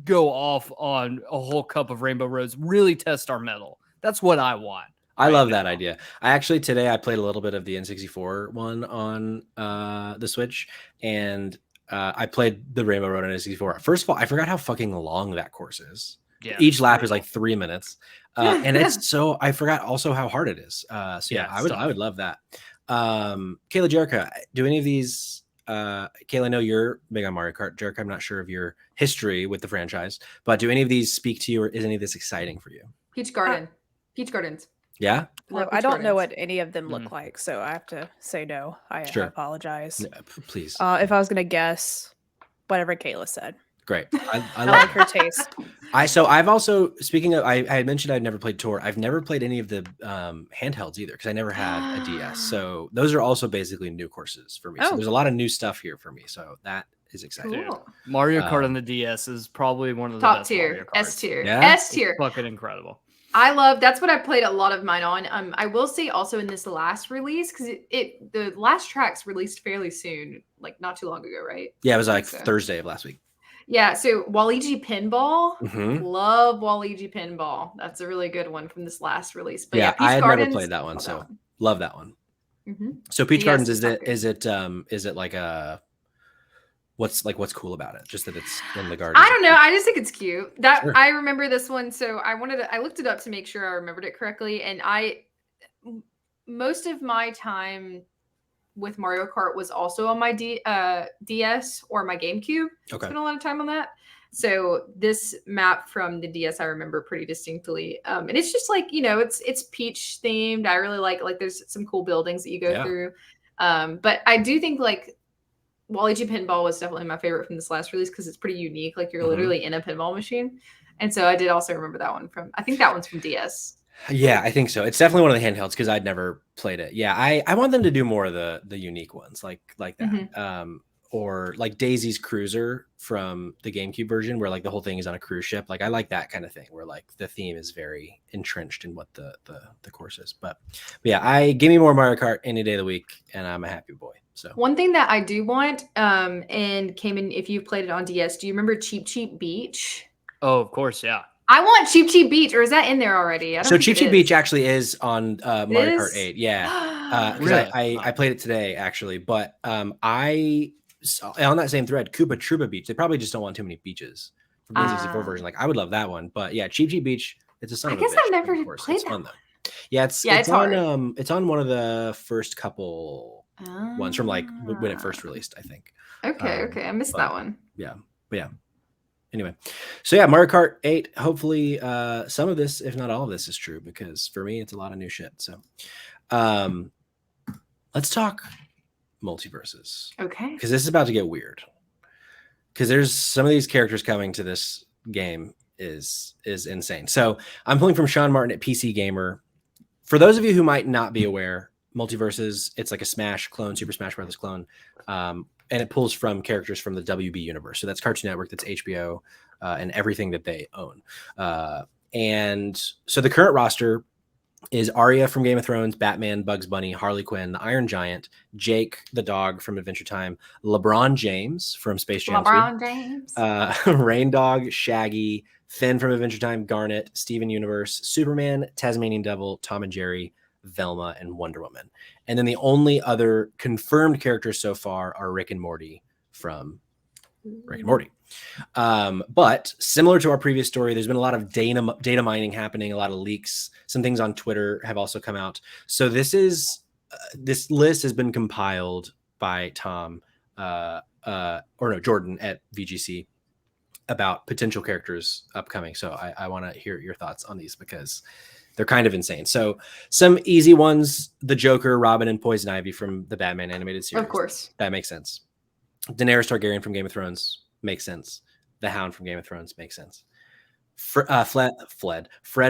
go off on a whole cup of Rainbow Roads. Really test our mettle. That's what I want. I love that idea. I actually today I played a little bit of the N64 one on the Switch, and I played the Rainbow Road on N64. First of all, I forgot how fucking long that course is. Yeah, each lap is like 3 minutes, and it's so I forgot also how hard it is. So yeah, I would love that. Kayla, Jerica, do any of these? Kayla, I know you're big on Mario Kart. Jerica, I'm not sure of your history with the franchise, but do any of these speak to you, or is any of this exciting for you? Peach Gardens. Yeah. No, I don't know what any of them look like, so I have to say no. I apologize. No, please. If I was gonna guess, whatever Kayla said. Great. I like her taste. I've also, speaking of, I had mentioned I'd never played Tour. I've never played any of the handhelds either because I never had a DS. So those are also basically new courses for me. So there's a lot of new stuff here for me. So that is exciting. Cool. Mario Kart on the DS is probably one of the top best tier, Mario Karts. S tier, yeah? S tier. It's fucking incredible. That's what I played a lot of mine on. I will say also in this last release, because the last tracks released fairly soon, like not too long ago, right? Yeah, it was like Thursday of last week. Yeah, so Waluigi Pinball, Mm-hmm. love Waluigi Pinball. That's a really good one from this last release. But yeah, Peach I had Gardens, never played that one, so love that one. Mm-hmm. So Peach Gardens, is it like a what's cool about it? Just that it's in the garden. I don't know. I just think it's cute. Sure. I remember this one, so I looked it up to make sure I remembered it correctly, and most of my time with Mario Kart was also on my DS or my GameCube. Okay. Spent a lot of time on that. So this map from the DS I remember pretty distinctly. And it's just like, it's Peach themed. I really like there's some cool buildings that you go through. But I do think like Waluigi Pinball was definitely my favorite from this last release because it's pretty unique. Like you're literally in a pinball machine. And so I did also remember that one I think that one's from DS. Yeah, I think so. It's definitely one of the handhelds because I'd never played it. Yeah, I want them to do more of the unique ones like that. Mm-hmm. Or like Daisy's Cruiser from the GameCube version where like the whole thing is on a cruise ship. Like I like that kind of thing where like the theme is very entrenched in what the course is. But yeah, give me more Mario Kart any day of the week and I'm a happy boy. So one thing that I do want, and came in if you played it on DS, do you remember Cheap Cheap Beach? Oh, of course, yeah. I want Cheap Cheap Beach, or is that in there already? I don't so Cheap Cheap Beach actually is on Mario Kart 8. Yeah. Really? I played it today actually, but I on that same thread, Koopa Troopa Beach. They probably just don't want too many beaches from the N64 version. Like I would love that one, but yeah, Cheap Cheap Beach. It's a son of a bitch. I guess I've never played it's that. Fun, though. Yeah, it's on it's on one of the first couple ones from like when it first released, I think. Okay, I missed that one. Yeah, but yeah. Anyway, so yeah, Mario Kart 8. Hopefully, some of this, if not all of this, is true because for me, it's a lot of new shit. So, let's talk MultiVersus. Okay. Because this is about to get weird. Because there's some of these characters coming to this game is insane. So I'm pulling from Sean Martin at PC Gamer. For those of you who might not be aware, MultiVersus, it's like a Smash clone, Super Smash Brothers clone. And it pulls from characters from the WB universe. So that's Cartoon Network, that's HBO, and everything that they own. And so the current roster is Arya from Game of Thrones, Batman, Bugs Bunny, Harley Quinn, the Iron Giant, Jake the dog from Adventure Time, LeBron James from Space Jam 2, Rain Dog, Shaggy, Finn from Adventure Time, Garnet, Steven Universe, Superman, Tasmanian Devil, Tom and Jerry, Velma, and Wonder Woman. And then the only other confirmed characters so far are Rick and Morty from Rick and Morty. But similar to our previous story, there's been a lot of data mining happening, a lot of leaks. Some things on Twitter have also come out. So this list has been compiled by Jordan at VGC about potential characters upcoming. So I want to hear your thoughts on these because they're kind of insane. So some easy ones: the Joker, Robin, and Poison Ivy from the Batman animated series. Of course. That makes sense. Daenerys Targaryen from Game of Thrones makes sense. The Hound from Game of Thrones makes sense. Fred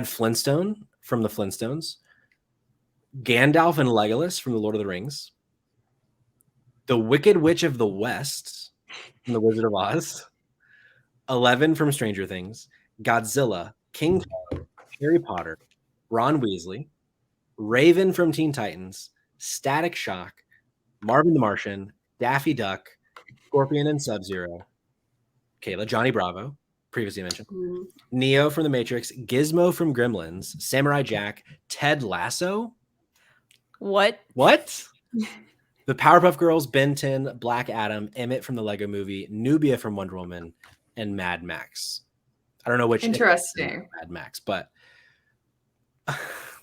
Flintstone from the Flintstones. Gandalf and Legolas from the Lord of the Rings. The Wicked Witch of the West from the Wizard of Oz. 11 from Stranger Things. Godzilla, King Kong, Harry Potter, Ron Weasley, Raven from Teen Titans, Static Shock, Marvin the Martian, Daffy Duck, Scorpion and Sub-Zero, Kayla, Johnny Bravo, previously mentioned, Neo from The Matrix, Gizmo from Gremlins, Samurai Jack, Ted Lasso. What? The Powerpuff Girls, Ben 10, Black Adam, Emmett from the Lego Movie, Nubia from Wonder Woman, and Mad Max. I don't know which. Interesting. Mad Max, but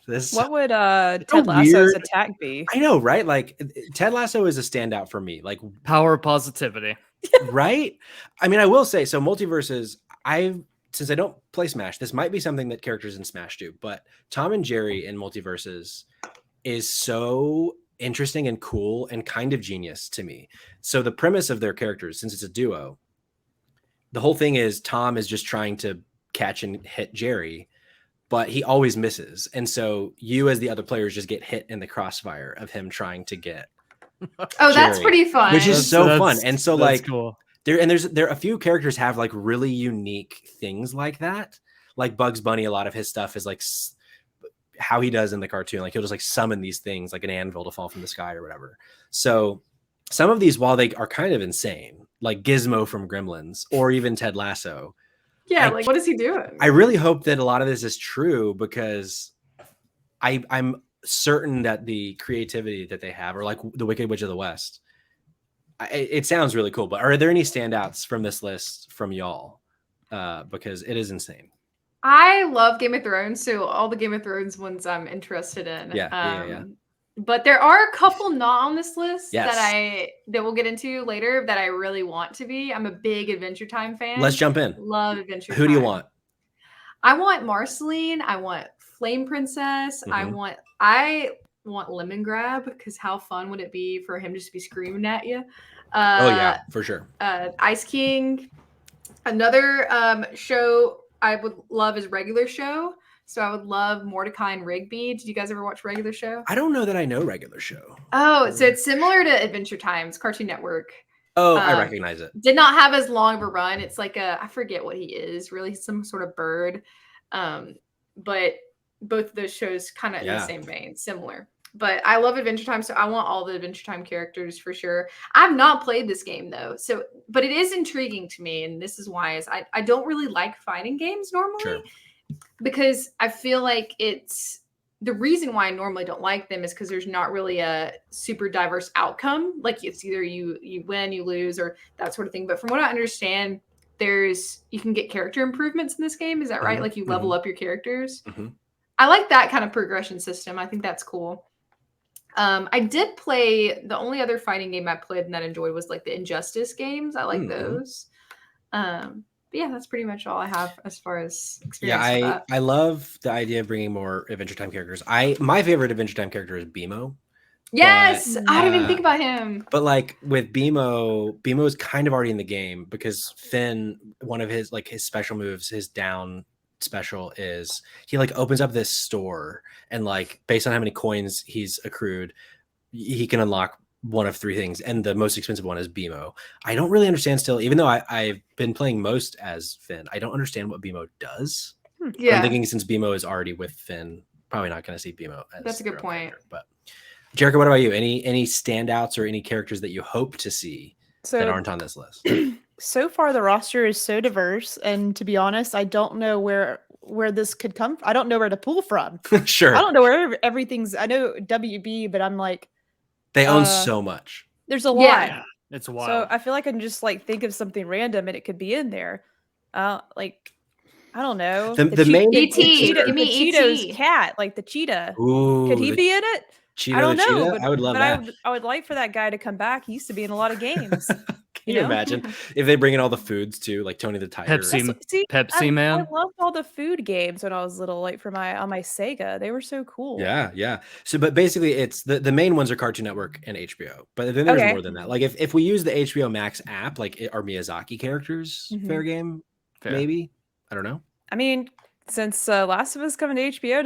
this. What would Ted Lasso's attack be? I know, right? Like Ted Lasso is a standout for me. Like power positivity, right? I mean, I will say so. MultiVersus. Since I don't play Smash, this might be something that characters in Smash do. But Tom and Jerry in MultiVersus is so interesting and cool and kind of genius to me. So the premise of their characters, since it's a duo, the whole thing is Tom is just trying to catch and hit Jerry, but he always misses. And so you as the other players just get hit in the crossfire of him trying to get Jerry, that's pretty fun. Which is so fun. And so like cool. There are a few characters have like really unique things like that. Like Bugs Bunny, a lot of his stuff is like how he does in the cartoon. Like he'll just like summon these things like an anvil to fall from the sky or whatever. So some of these, while they are kind of insane, like Gizmo from Gremlins or even Ted Lasso. Yeah, like what is he doing? I really hope that a lot of this is true because I'm certain that the creativity that they have, or like the Wicked Witch of the West, it sounds really cool. But are there any standouts from this list from y'all? Because it is insane. I love Game of Thrones, so all the Game of Thrones ones I'm interested in. Yeah. But there are a couple not on this list Yes. that we'll get into later that I really want to be. I'm a big Adventure Time fan. Let's jump in. Love Adventure Time. Who do you want? I want Marceline. I want Flame Princess. Mm-hmm. I want Lemon Grab because how fun would it be for him just to be screaming at you? Oh yeah, for sure. Ice King. Another show I would love is Regular Show. So I would love Mordecai and Rigby. Did you guys ever watch Regular Show? I don't know that I know Regular Show. Oh, so it's similar to Adventure Times, Cartoon Network. Oh, I recognize it. Did not have as long of a run. It's like I forget what he is, really some sort of bird. But both of those shows kind of in the same vein, similar. But I love Adventure Time, so I want all the Adventure Time characters for sure. I've not played this game though, but it is intriguing to me, and this is why I don't really like fighting games normally. Sure. Because I feel like it's the reason why I normally don't like them is because there's not really a super diverse outcome. Like it's either you win, you lose, or that sort of thing. But from what I understand, you can get character improvements in this game. Is that right? Like you level up your characters. Mm-hmm. I like that kind of progression system. I think that's cool. I did play the only other fighting game I played and that I enjoyed was like the Injustice games. I like those. But yeah, that's pretty much all I have as far as experience. Yeah, I love the idea of bringing more Adventure Time characters. My favorite Adventure Time character is BMO. Yes, I didn't even think about him. But like with BMO is kind of already in the game because Finn, one of his special moves, his down special is he like opens up this store and like based on how many coins he's accrued, he can unlock one of three things, and the most expensive one is BMO. I don't really understand still, even though I've been playing most as Finn, I don't understand what BMO does. Yeah, I'm thinking since BMO is already with Finn, probably not going to see BMO. That's a good point. Character. But Jericho, what about you? Any standouts or any characters that you hope to see that aren't on this list? So far, the roster is so diverse, and to be honest, I don't know where where this could come from. I don't know where to pull from. Sure. I don't know where everything's. I know WB, but I'm like, They own so much. there's a lot. Yeah. It's wild. So I feel like I can just like think of something random and it could be in there. Like, I don't know. The main E.T. Cheetah, Give me the Cheeto's E.T. cat, like the cheetah. Ooh, Could he be in it? Cheetah I don't the know, cheetah? but I would love that. I would like for that guy to come back. He used to be in a lot of games. Can you imagine if they bring in all the foods too, like Tony the Tiger? Pepsi Man. I loved all the food games when I was little, like on my Sega. They were so cool. Yeah. So, but basically, it's the main ones are Cartoon Network and HBO. But then there's more than that. Like if we use the HBO Max app, like are Miyazaki characters fair game? Maybe. I don't know. I mean, since Last of Us coming to HBO,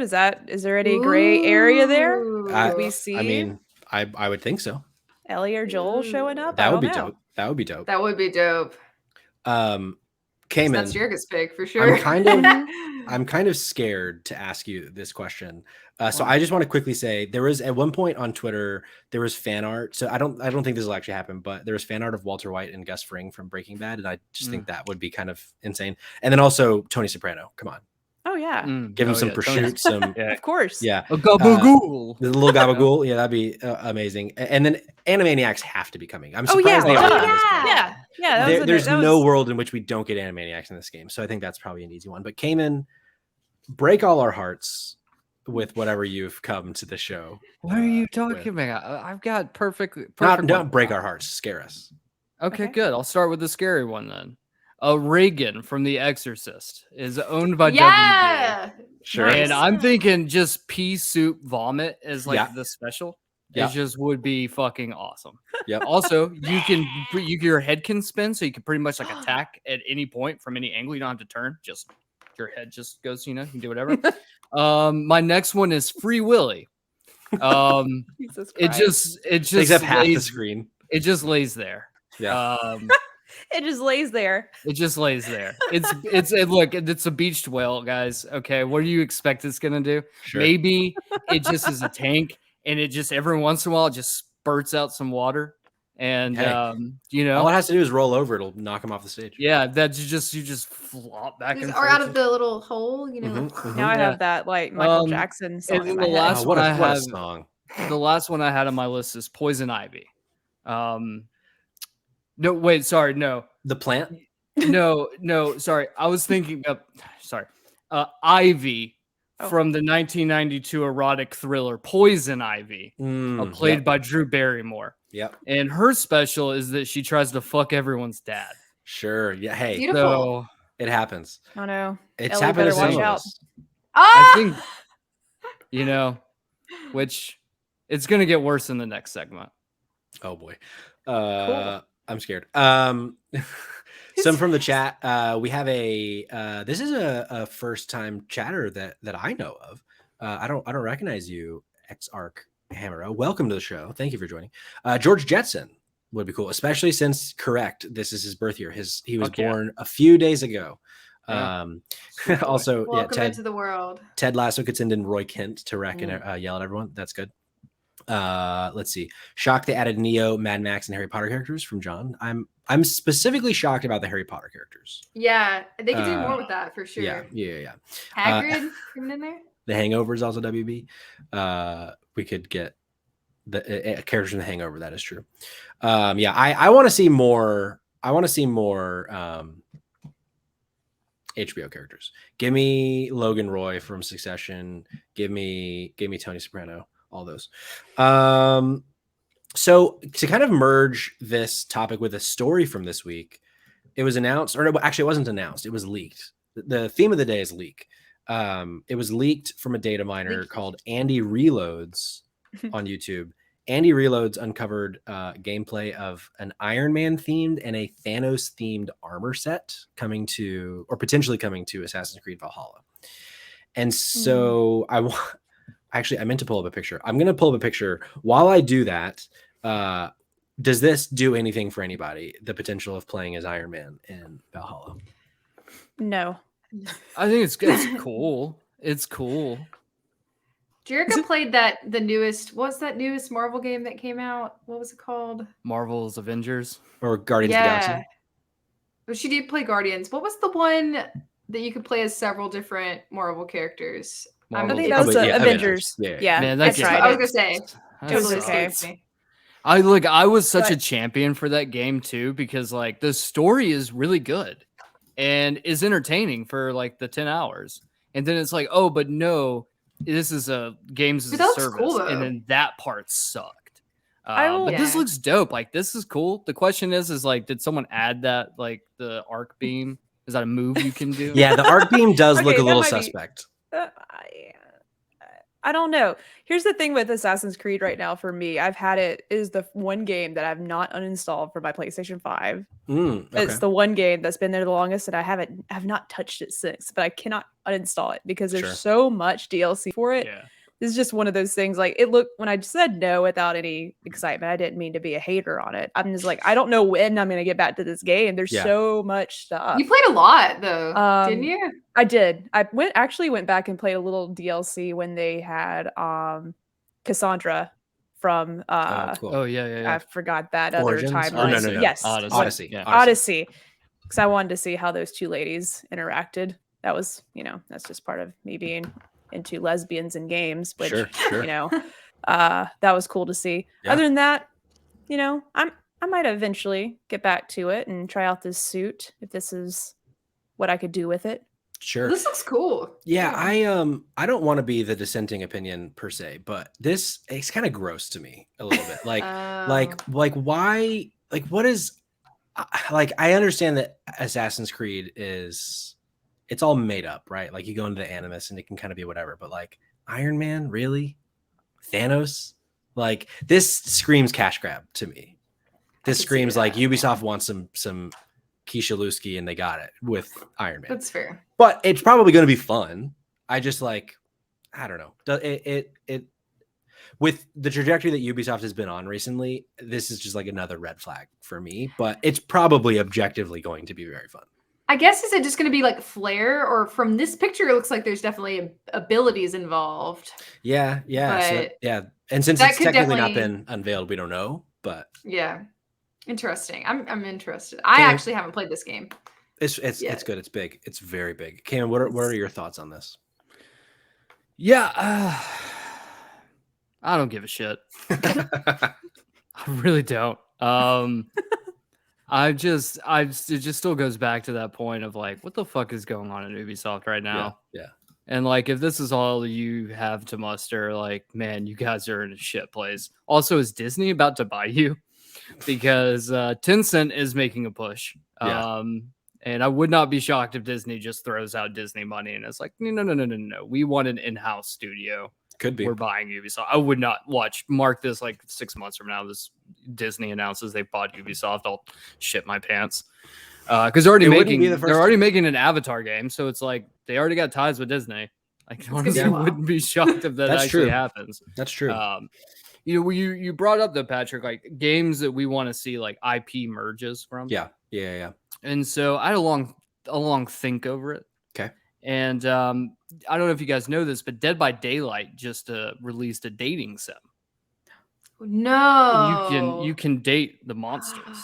is there any gray area there? Could we see? I mean, I would think so. Ellie or Joel showing up? That would be dope. That would be dope. That would be dope. Cayman. That's Jerica's pick for sure. I'm kind of scared to ask you this question. So I just want to quickly say there was at one point on Twitter there was fan art. So I don't think this will actually happen, but there was fan art of Walter White and Gus Fring from Breaking Bad, and I just think that would be kind of insane. And then also Tony Soprano. Come on. Oh yeah. Give him some prosciutto, some of course. Yeah. A gabagool. The little gabagool. Yeah, that'd be amazing. And then Animaniacs have to be coming. I'm surprised they are. Yeah. There's no world in which we don't get Animaniacs in this game. So I think that's probably an easy one. But Cayman, break all our hearts with whatever you've come to the show. What are you talking about? I've got perfect. Don't break our hearts. Scare us. Okay, good. I'll start with the scary one then. Reagan from The Exorcist is owned by WB. Sure. And I'm thinking just pea soup vomit is like the special. It just would be fucking awesome. Yeah. Also, your head can spin, so you can pretty much like attack at any point from any angle. You don't have to turn. Just your head just goes. You can do whatever. My next one is Free Willy. It just takes up half the screen. It just lays there. Yeah. It just lays there. It just lays there. Look, it's a beached whale, guys. Okay, what do you expect it's gonna do? Sure. Maybe it just is a tank, and it just every once in a while it just spurts out some water, and all it has to do is roll over. It'll knock him off the stage. Yeah, that you just flop back and or out of the little hole. Now I have that like Michael Jackson song. And the last one I have, song. The last one I had on my list is Poison Ivy. No, wait, sorry, no. The plant? No, sorry. I was thinking of, Ivy from the 1992 erotic thriller Poison Ivy, played by Drew Barrymore. Yep. And her special is that she tries to fuck everyone's dad. Sure. Yeah. Hey, beautiful. So, it happens. Oh no. It's Ellie happened to better some watch of out. us. I think, which it's going to get worse in the next segment. Oh boy. Cool. I'm scared. Some from the chat. We have this is a first time chatter that I know of. I don't recognize you, X-Arc Hamero. Welcome to the show. Thank you for joining. George Jetson would be cool, especially since this is his birth year. He was born a few days ago. Also, welcome into the world. Ted Lasso could send in Roy Kent to wreck and yell at everyone. That's good. Let's see. Shocked they added Neo, Mad Max, and Harry Potter characters from John. I'm specifically shocked about the Harry Potter characters. Yeah, they could do more with that for sure. Yeah. Hagrid coming in there. The Hangover is also WB. We could get the characters from The Hangover. That is true. I want to see more. I want to see more HBO characters. Give me Logan Roy from Succession. Give me Tony Soprano. All those. So to kind of merge this topic with a story from this week, it was announced, or no, actually it wasn't announced. It was leaked. The theme of the day is leak. It was leaked from a data miner called Andy Reloads on YouTube. Andy Reloads uncovered gameplay of an Iron Man themed and a Thanos themed armor set potentially coming to Assassin's Creed Valhalla. And so I meant to pull up a picture. I'm going to pull up a picture. While I do that, does this do anything for anybody? The potential of playing as Iron Man in Valhalla? No. I think it's cool. It's cool. Jerica played the newest Marvel game that came out. What was it called? Marvel's Avengers or Guardians of the Galaxy? But she did play Guardians. What was the one that you could play as several different Marvel characters. I Marvel think that was Probably, Avengers. yeah. Yeah, Man, I that That's game- what tried I was it. gonna say. That Totally okay. escapes me. I was such a But- champion for that game too, because like the story is really good and is entertaining for like the 10 hours. And then it's like, oh, but no, this is a games as But a that looks service. cool, though. And then that part sucked. I will- But this Yeah. looks dope. Like this is cool. The question is like, did someone add that like the arc beam? Is that a move you can do? Yeah, the arc beam does look Okay, a that little might be- suspect. I don't know. Here's the thing with Assassin's Creed right now for me. I've had it is the one game that I've not uninstalled for my PlayStation 5. Okay. It's the one game that's been there the longest and I have not touched it since, but I cannot uninstall it because there's Sure. so much DLC for it. Yeah. This is just one of those things like it looked when I said no without any excitement, I didn't mean to be a hater on it. I'm just like, I don't know when I'm gonna get back to this game. There's Yeah. so much stuff. You played a lot though, didn't you? I did. I went back and played a little DLC when they had Cassandra from Oh, cool. Oh yeah. I forgot that Origins? other Oh, time. no. Yes. Odyssey. Yeah. Odyssey. Because I wanted to see how those two ladies interacted. That was, that's just part of me being into lesbians in games, which Sure. that was cool to see. Yeah. Other than that, I might eventually get back to it and try out this suit if this is what I could do with it. Sure. This looks cool. Yeah, I don't want to be the dissenting opinion per se, but it's kind of gross to me a little bit. Like why? Like what is? Like I understand that Assassin's Creed it's all made up, right? Like you go into the Animus and it can kind of be whatever, but like Iron Man, really? Thanos? Like this screams cash grab to me. This can see screams like that. Ubisoft wants some Keisha Lusky and they got it with Iron Man. That's fair. But it's probably going to be fun. I just like, I don't know. It with the trajectory that Ubisoft has been on recently, this is just like another red flag for me, but it's probably objectively going to be very fun. I guess is it just going to be like flair, or from this picture it looks like there's definitely abilities involved. Yeah. So, But yeah. And since that it's could technically not definitely- been unveiled, we don't know, but Yeah, interesting. I'm interested. I Cam- actually haven't played this game. it's Yeah. good. It's big. It's very big. Cam, what are your thoughts on this? Yeah. I don't give a shit. I really don't. It just still goes back to that point of like, what the fuck is going on in Ubisoft right now? Yeah. And like, if this is all you have to muster, like, man, you guys are in a shit place. Also, is Disney about to buy you? Because Tencent is making a push. Yeah. And I would not be shocked if Disney just throws out Disney money and it's like, no. We want an in-house studio. Could be. We're buying Ubisoft. I would not mark this like 6 months from now. This Disney announces they bought Ubisoft. I'll shit my pants. Because they're already making an Avatar game. So it's like they already got ties with Disney. Like honestly, I wouldn't be shocked if that That's actually true. happens. That's true. You brought up Patrick, like games that we want to see like IP merges from. Yeah. And so I had a long think over it. Okay. And I don't know if you guys know this, but Dead by Daylight just released a dating sim. No, You can date the monsters.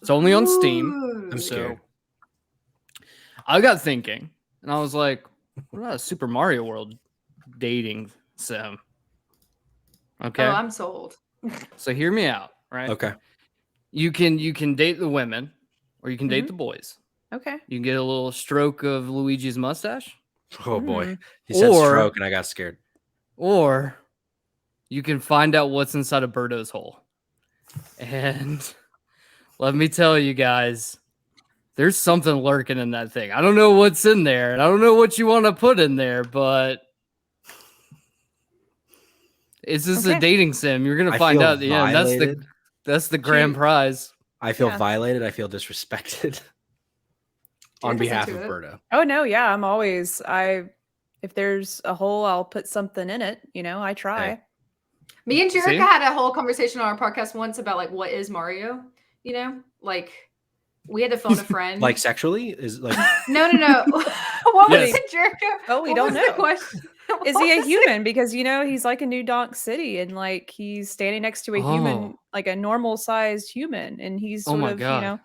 It's only on Steam. Ooh. I'm scared. So I got thinking, and I was like, what about a Super Mario World dating sim? Okay. Oh, I'm sold. So hear me out, right? Okay. You can date the women, or you can date Mhm. the boys. Okay. You can get a little stroke of Luigi's mustache, Oh boy. Mm. He said Or- stroke and I got scared. or you can find out what's inside of Birdo's hole. And let me tell you guys, there's something lurking in that thing. I don't know what's in there, and I don't know what you want to put in there, but it's just a Okay. dating sim. You're gonna I find feel out at the end. violated. That's the grand prize. I feel Yeah. violated. I feel disrespected on Jerica's behalf of into it. Berto. Oh no, yeah, I'm always if there's a hole, I'll put something in it. I try. Hey. Me and See? Jerica had a whole conversation on our podcast once about like what is Mario. Like we had to phone a friend. Like sexually is like no. What Yes. was Jerica? Oh, we what don't was the know. question? Is What he a was it? human? Because he's like a New Donk City, and like he's standing next to a human, Oh. like a normal sized human, and he's Oh sort my of God.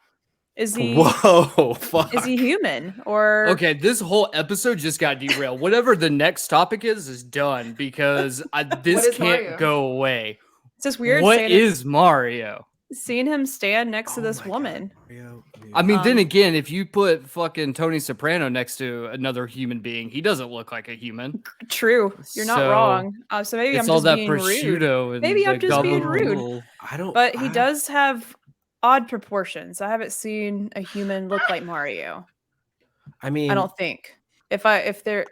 Is he Whoa, fuck. is he human or Okay, this whole episode just got derailed. Whatever the next topic is done because this is can't Mario? go away. It's just weird What seeing, is Mario? seeing him stand next to Oh this my God, woman. Mario. I mean, then Um, again, if you put fucking Tony Soprano next to another human being, he doesn't look like a human. True, you're not So, wrong. So maybe It's I'm all just that being rude. prosciutto and Maybe I'm the just being gabagool. I don't. But he does have odd proportions. I haven't seen a human look like Mario. I mean, I don't think. If they're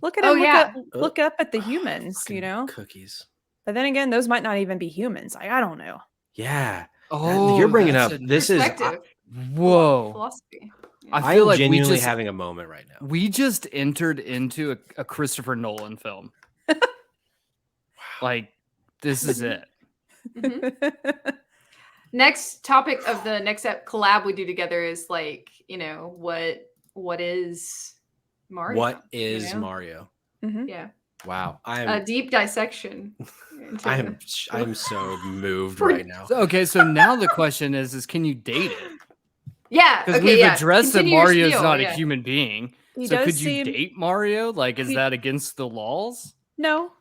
look at Oh, him, yeah. look up at the Oh, humans, you fucking know. cookies. But then again, those might not even be humans. I don't know. Yeah. Oh, You're bringing that's up. a- This is. Perspective. Whoa. Philosophy. I I feel am like we genuinely just having a moment right now. we just entered into a Christopher Nolan film. Like, this is it. Mhm. Next topic of the next collab we do together is like, what is Mario? What is you know? Mario? Mhm. Yeah. Wow, A deep dissection. I'm so moved For- right now. So now the question is can you date it? Yeah. Because Okay, we've yeah. addressed that Continue your Mario's spiel, not yeah. a human being. He So does could you seem date Mario? Like, is He- that against the laws? no.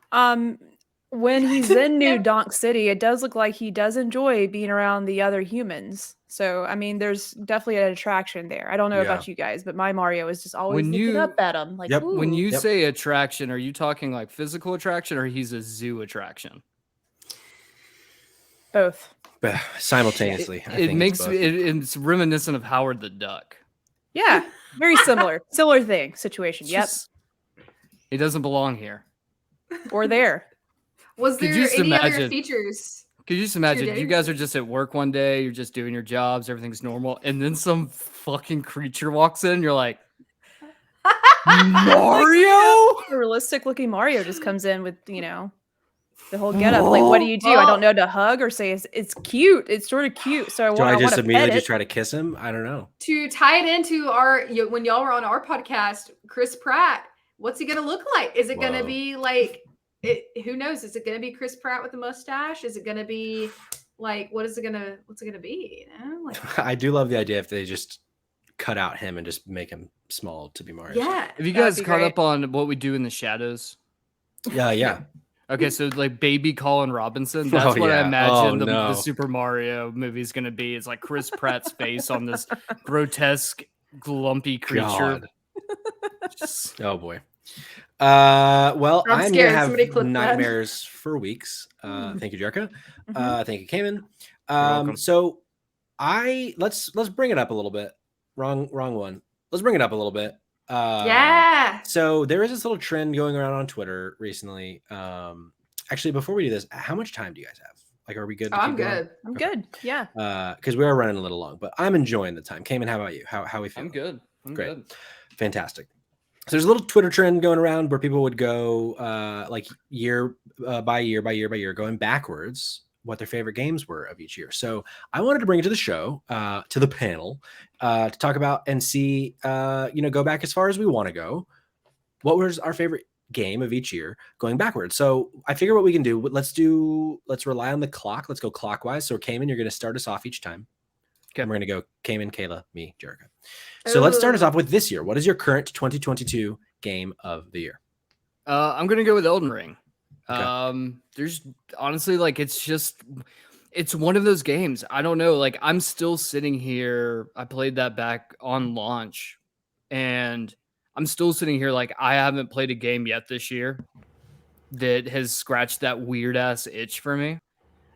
When he's in New Yeah. Donk City, it does look like he does enjoy being around the other humans. So I mean, there's definitely an attraction there. I don't know Yeah. about you guys, but my Mario is just always When looking you- up at him. Like, Yep. When ooh. you Yep. say attraction, are you talking like physical attraction or he's a zoo attraction? Both. But simultaneously, I It think makes it's both. it's reminiscent of Howard the Duck. Yeah, very similar. Similar thing, situation. It's Yep. just- he doesn't belong here. Or there. Was Could there you just any other imagine- features? Could you just imagine you dating guys are just at work one day, you're just doing your jobs, everything's normal, and then some fucking creature walks in, you're like, Mario? A realistic looking Mario just comes in with, the whole getup. Like, what do you do? I don't know to hug or say it's cute. It's sort of cute. So I Do I want just to immediately pet just it. try to kiss him? I don't know. To tie it into when y'all were on our podcast, Chris Pratt, what's he gonna look like? Is it gonna Whoa. be like who knows? Is it gonna be Chris Pratt with a mustache? Is it gonna be like what's it gonna be? Like, I do love the idea if they just cut out him and just make him small to be Mario. yeah. Have you That would guys be caught great. up on what we do in the shadows? Yeah. Okay, so like baby Colin Robinson, that's Oh, what I yeah. imagine Oh, the no. Super Mario movie is going to be. It's like Chris Pratt's face on this grotesque, glumpy creature. God. Oh boy. Well, I'm I'm scared. gonna have Somebody clip that. nightmares for weeks. Thank you, Jerica. Thank you, Cayman. welcome. So let's bring it up a little bit. Wrong one. Let's bring it up a little bit. Yeah. So there is this little trend going around on Twitter recently. Actually, before we do this, how much time do you guys have? Like, are we good? to I'm keep going? good. I'm good. Yeah. Because we are running a little long, but I'm enjoying the time. Cayman, how about you? How we feel? I'm good. I'm Great. good. Fantastic. So there's a little Twitter trend going around where people would go like year by year, going backwards, what their favorite games were of each year. So I wanted to bring it to the show, to the panel, to talk about and see, go back as far as we want to go. What was our favorite game of each year going backwards? So I figure what we can do, let's rely on the clock. Let's go clockwise. So Cayman, you're going to start us off each time. Okay. And we're going to go Cayman, Kayla, me, Jerica. So let's start us off with this year. What is your current 2022 game of the year? I'm gonna go with Elden Ring. Okay. There's honestly it's one of those games. I don't know. Like I'm still sitting here. I played that back on launch, and I'm still sitting here like I haven't played a game yet this year that has scratched that weird ass itch for me.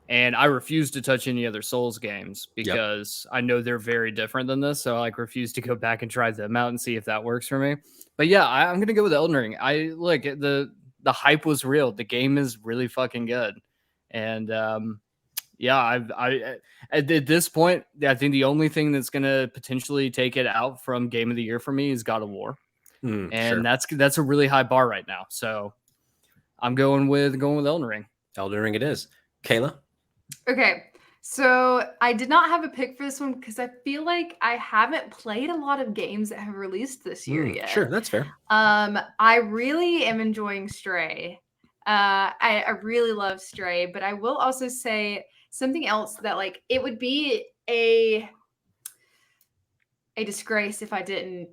And I refuse to touch any other Souls games because I know they're very different than this. So I refuse to go back and try them out and see if that works for me. But yeah, I'm gonna go with Elden Ring. I look the hype was real. The game is really fucking good, and I at this point, I think the only thing that's gonna potentially take it out from Game of the Year for me is God of War, and Sure. that's a really high bar right now. So I'm going with Elden Ring. Elden Ring it is. Kayla? Okay. So I did not have a pick for this one because I feel like I haven't played a lot of games that have released this year yet. Sure, that's fair. I really am enjoying Stray. I really love Stray, but I will also say something else that like it would be a a disgrace if I didn't,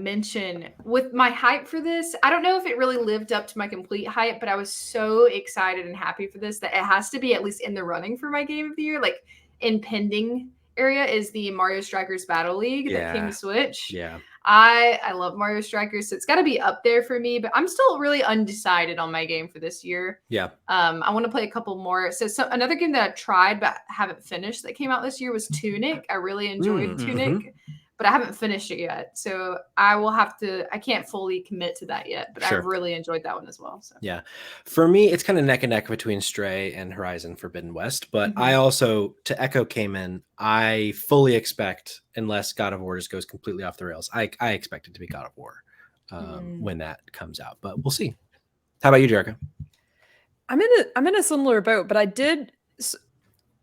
mention with my hype for this. I don't know if it really lived up to my complete hype, but I was so excited and happy for this that it has to be at least in the running for my game of the year. Like in pending area is the Mario Strikers Battle League that came to Switch. Yeah. I love Mario Strikers, so it's got to be up there for me, but I'm still really undecided on my game for this year. Yeah. I want to play a couple more. So another game that I tried but haven't finished that came out this year was Tunic. I really enjoyed Tunic, but I haven't finished it yet. So I can't fully commit to that yet, but I really enjoyed that one as well. So. Yeah. For me, it's kind of neck and neck between Stray and Horizon Forbidden West, but I also, to echo Cayman, I fully expect, unless God of War just goes completely off the rails, I expect it to be God of War when that comes out, but we'll see. How about you, Jericho? I'm in a similar boat, but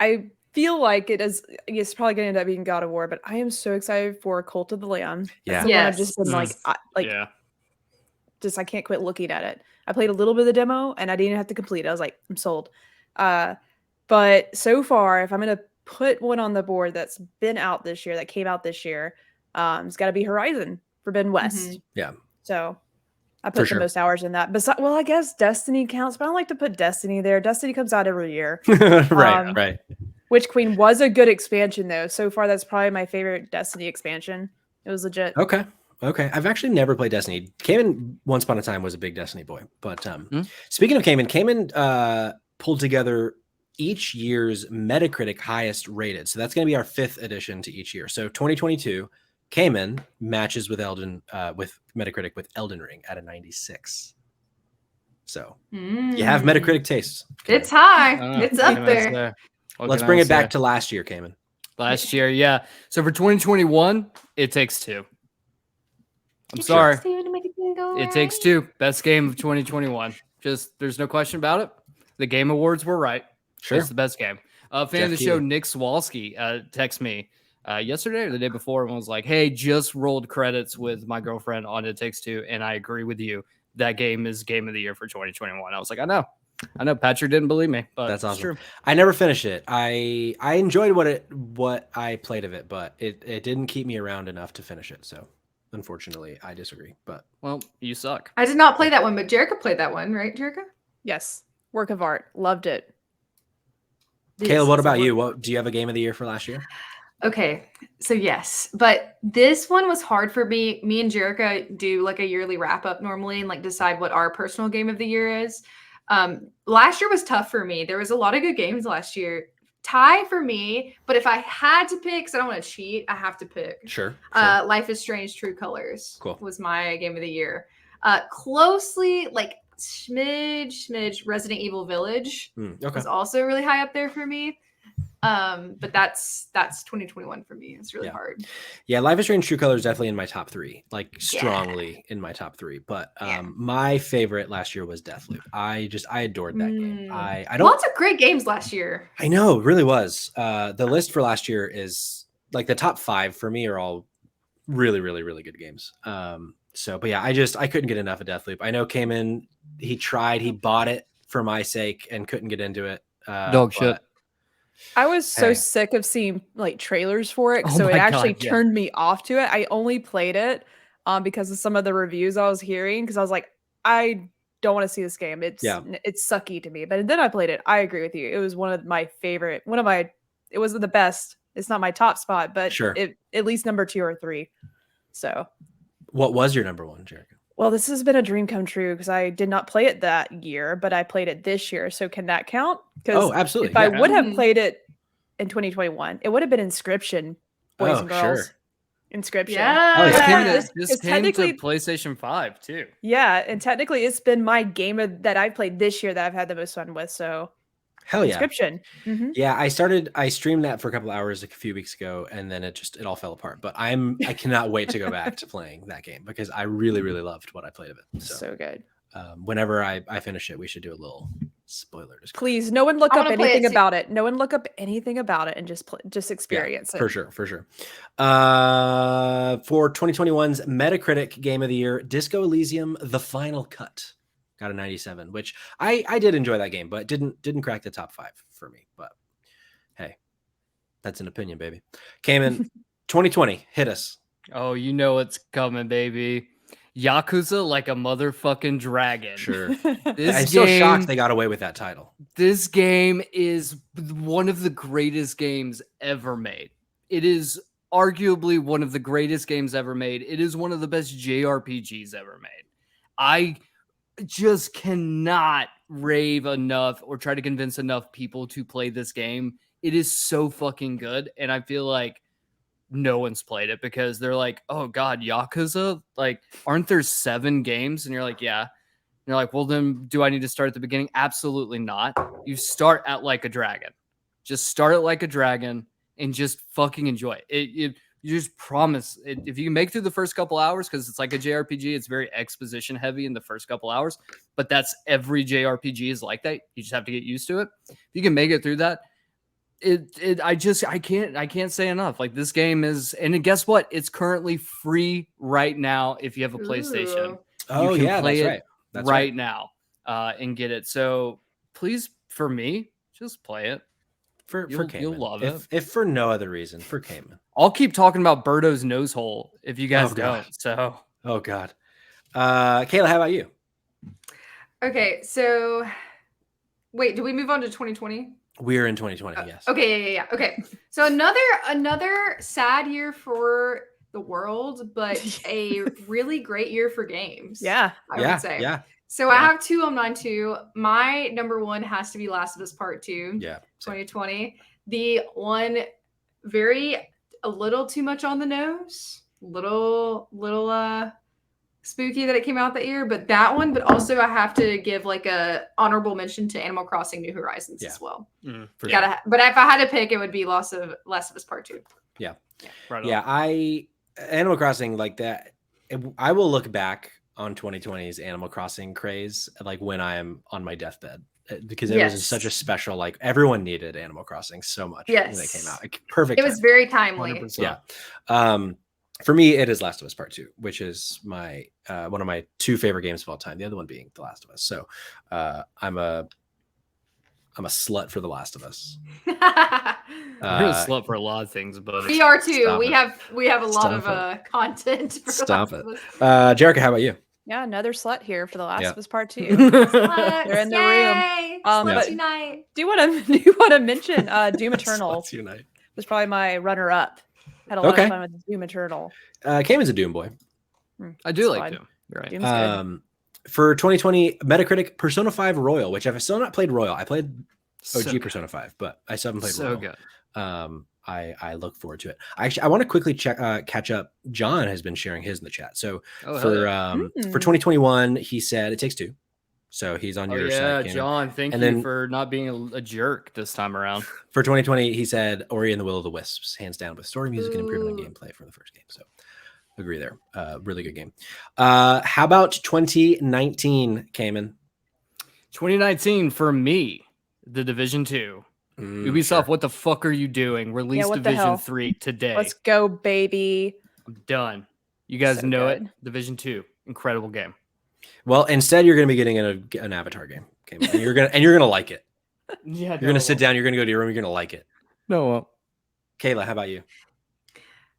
I feel like it's probably going to end up being God of War, but I am so excited for Cult of the Lamb. Yeah. That's the one I've just been I can't quit looking at it. I played a little bit of the demo and I didn't have to complete it. I was like, I'm sold. But so far, if I'm going to put one on the board that's been out this year, that came out this year, it's got to be Horizon Forbidden West. Yeah. So I put the most hours in that. But I guess Destiny counts, but I don't like to put Destiny there. Destiny comes out every year. Right. Witch Queen was a good expansion, though. So far, that's probably my favorite Destiny expansion. It was legit. Okay. I've actually never played Destiny. Cayman, once upon a time, was a big Destiny boy. But speaking of Cayman pulled together each year's Metacritic highest rated. So that's going to be our 5th edition to each year. So 2022, Cayman matches with Metacritic with Elden Ring at a 96. So you have Metacritic tastes. It's high. It's up there. Let's bring it back to last year, Cayman. Last year, yeah. So for 2021, It Takes Two. I'm sorry. It Takes Two. Best game of 2021. There's no question about it. The Game Awards were right. Sure. It's the best game. Fan of the show, Nick Swalski, texted me yesterday or the day before and was like, hey, just rolled credits with my girlfriend on It Takes Two, and I agree with you. That game is game of the year for 2021. I was like, I know Patrick didn't believe me, but that's awesome. True. I never finished it. I enjoyed what I played of it, but it didn't keep me around enough to finish it. So unfortunately, I disagree. But you suck. I did not play that one, but Jericho played that one, right, Jericho? Yes. Work of art. Loved it. Kayla, what about you? Do you have a game of the year for last year? Okay, so yes, but this one was hard for me. Me and Jericho do like a yearly wrap up normally and like decide what our personal game of the year is. Last year was tough for me. There was a lot of good games last year. Tie for me, but if I had to pick, because I don't want to cheat, I have to pick. Sure. Life is Strange: True Colors was my game of the year. Closely, like smidge, Resident Evil Village was also really high up there for me. But that's 2021 for me. It's really hard. Yeah, Life is Strange: True Colors is definitely in my top 3, like strongly in my top 3. But my favorite last year was Deathloop. I adored that game. I don't. Lots of great games last year. I know, it really was. The list for last year is like the top 5 for me are all really, really, really good games. But yeah, I couldn't get enough of Deathloop. I know Cayman, he tried, he bought it for my sake and couldn't get into it. Dog shit. I was so sick of seeing like trailers for it, so it actually turned me off to it. I only played it because of some of the reviews I was hearing, because I was like, I don't want to see this game. It's sucky to me. But then I played it. I agree with you. It was one of my favorite. It wasn't the best. It's not my top spot, but at least number 2 or 3. So, what was your number 1, Jericho? Well, this has been a dream come true because I did not play it that year, but I played it this year. So can that count? Absolutely. If I would have played it in 2021, it would have been Inscription, boys and girls. Sure. Inscription. Yeah. This came to PlayStation 5 too. Yeah, and technically it's been my game that I've played this year that I've had the most fun with. So hell yeah. Inscription. Yeah, I streamed that for a couple hours a few weeks ago, and then it all fell apart. But I cannot wait to go back to playing that game because I really, really loved what I played of it. So good. Whenever I finish it, we should do a little spoiler discussion. Please, no one look up anything about it. No one look up anything about it and just experience it. For sure. For 2021's Metacritic Game of the Year, Disco Elysium: The Final Cut got a 97, which I did enjoy that game, but didn't crack the top 5 for me. But hey, that's an opinion, baby. Cayman, 2020, hit us. Oh, you know it's coming, baby. Yakuza like a motherfucking dragon. Sure. This I'm still shocked game, they got away with that title. this game is one of the greatest games ever made. It is arguably one of the greatest games ever made. It is one of the best JRPGs ever made. I just cannot rave enough or try to convince enough people to play this game. It is so fucking good. And I feel like no one's played it because they're like, oh God, Yakuza? Like, aren't there 7 games? And you're like, yeah. And you're like, well, then do I need to start at the beginning? Absolutely not. You start at Like a Dragon. Just start it like a dragon and just fucking enjoy it. You just promise it, if you can make through the first couple hours, because it's like a JRPG, it's very exposition heavy in the first couple hours, but that's every JRPG is like that. You just have to get used to it. If you can make it through that, I can't say enough. Like, this game is, and guess what? It's currently free right now if you have a PlayStation. Ooh. Oh, can yeah, play that's it right. That's right now and get it. So please, for me, just play it. For You'll Cayman. love it. If for no other reason, for Cayman. I'll keep talking about Birdo's nose hole if you guys Oh, God. don't. So Oh, God. Kayla, how about you? Okay, so wait, do we move on to 2020? We're in 2020, yes. Okay, yeah. Okay. So another sad year for the world, but a really great year for games. Yeah. I would say. Yeah. So I have 2 on mine too. My number 1 has to be Last of Us Part 2. Yeah. 2020. The one a little too much on the nose, little spooky that it came out that year, but that one. But also, I have to give like a honorable mention to Animal Crossing: New Horizons as well. For sure. But if I had to pick, it would be Last of Us Part 2. Yeah. right on. Yeah. Animal Crossing, like that. I will look back on 2020's Animal Crossing craze, like when I am on my deathbed, because it was such a special, like, everyone needed Animal Crossing so much when it came out. Like, perfect. It was very timely. 100%. Yeah. For me, it is Last of Us Part 2, which is my one of my 2 favorite games of all time. The other one being The Last of Us. So I'm a slut for The Last of Us. You're a slut for a lot of things, but We are too. Stop We have a lot Stop of content. For Stop Last of Us. Jerica, how about you? Yeah, another slut here for The Last Yeah. of Us Part 2. Sluts, They're in the room. yay! Um, Sluts but- unite. Do you want to mention Doom Eternal? Sluts unite. Was probably my runner-up. Had a lot Okay. of fun with Doom Eternal. Cayman's a Doom boy. I do It's like fine. Doom. You're right. Doom's good. For 2020, Metacritic Persona 5 Royal, which I've still not played Royal. I played OG So good. Persona 5, but I still haven't played So Royal. good. I look forward to it. I want to quickly catch up. John has been sharing his in the chat. So Oh, hell for 2021, he said It Takes Two. So he's on Oh, your yeah, side, Cayman. John. Thank And you then- for not being a jerk this time around. For 2020, he said Ori and the Will of the Wisps, hands down, with story, music, and improvement in Ooh. gameplay from the first game. So agree there. Really good game. How about 2019, Cayman? 2019 for me, The Division 2. Ubisoft, Sure. what the fuck are you doing? Release what the Division hell? 3 today. Let's go, baby. I'm done. You guys So know good. it. Division 2. Incredible game. Well, instead, you're going to be getting an Avatar game, Cayman, and you're gonna like it. Yeah, You're gonna sit down. You're gonna go to your room. You're gonna like it. No. Kayla, how about you?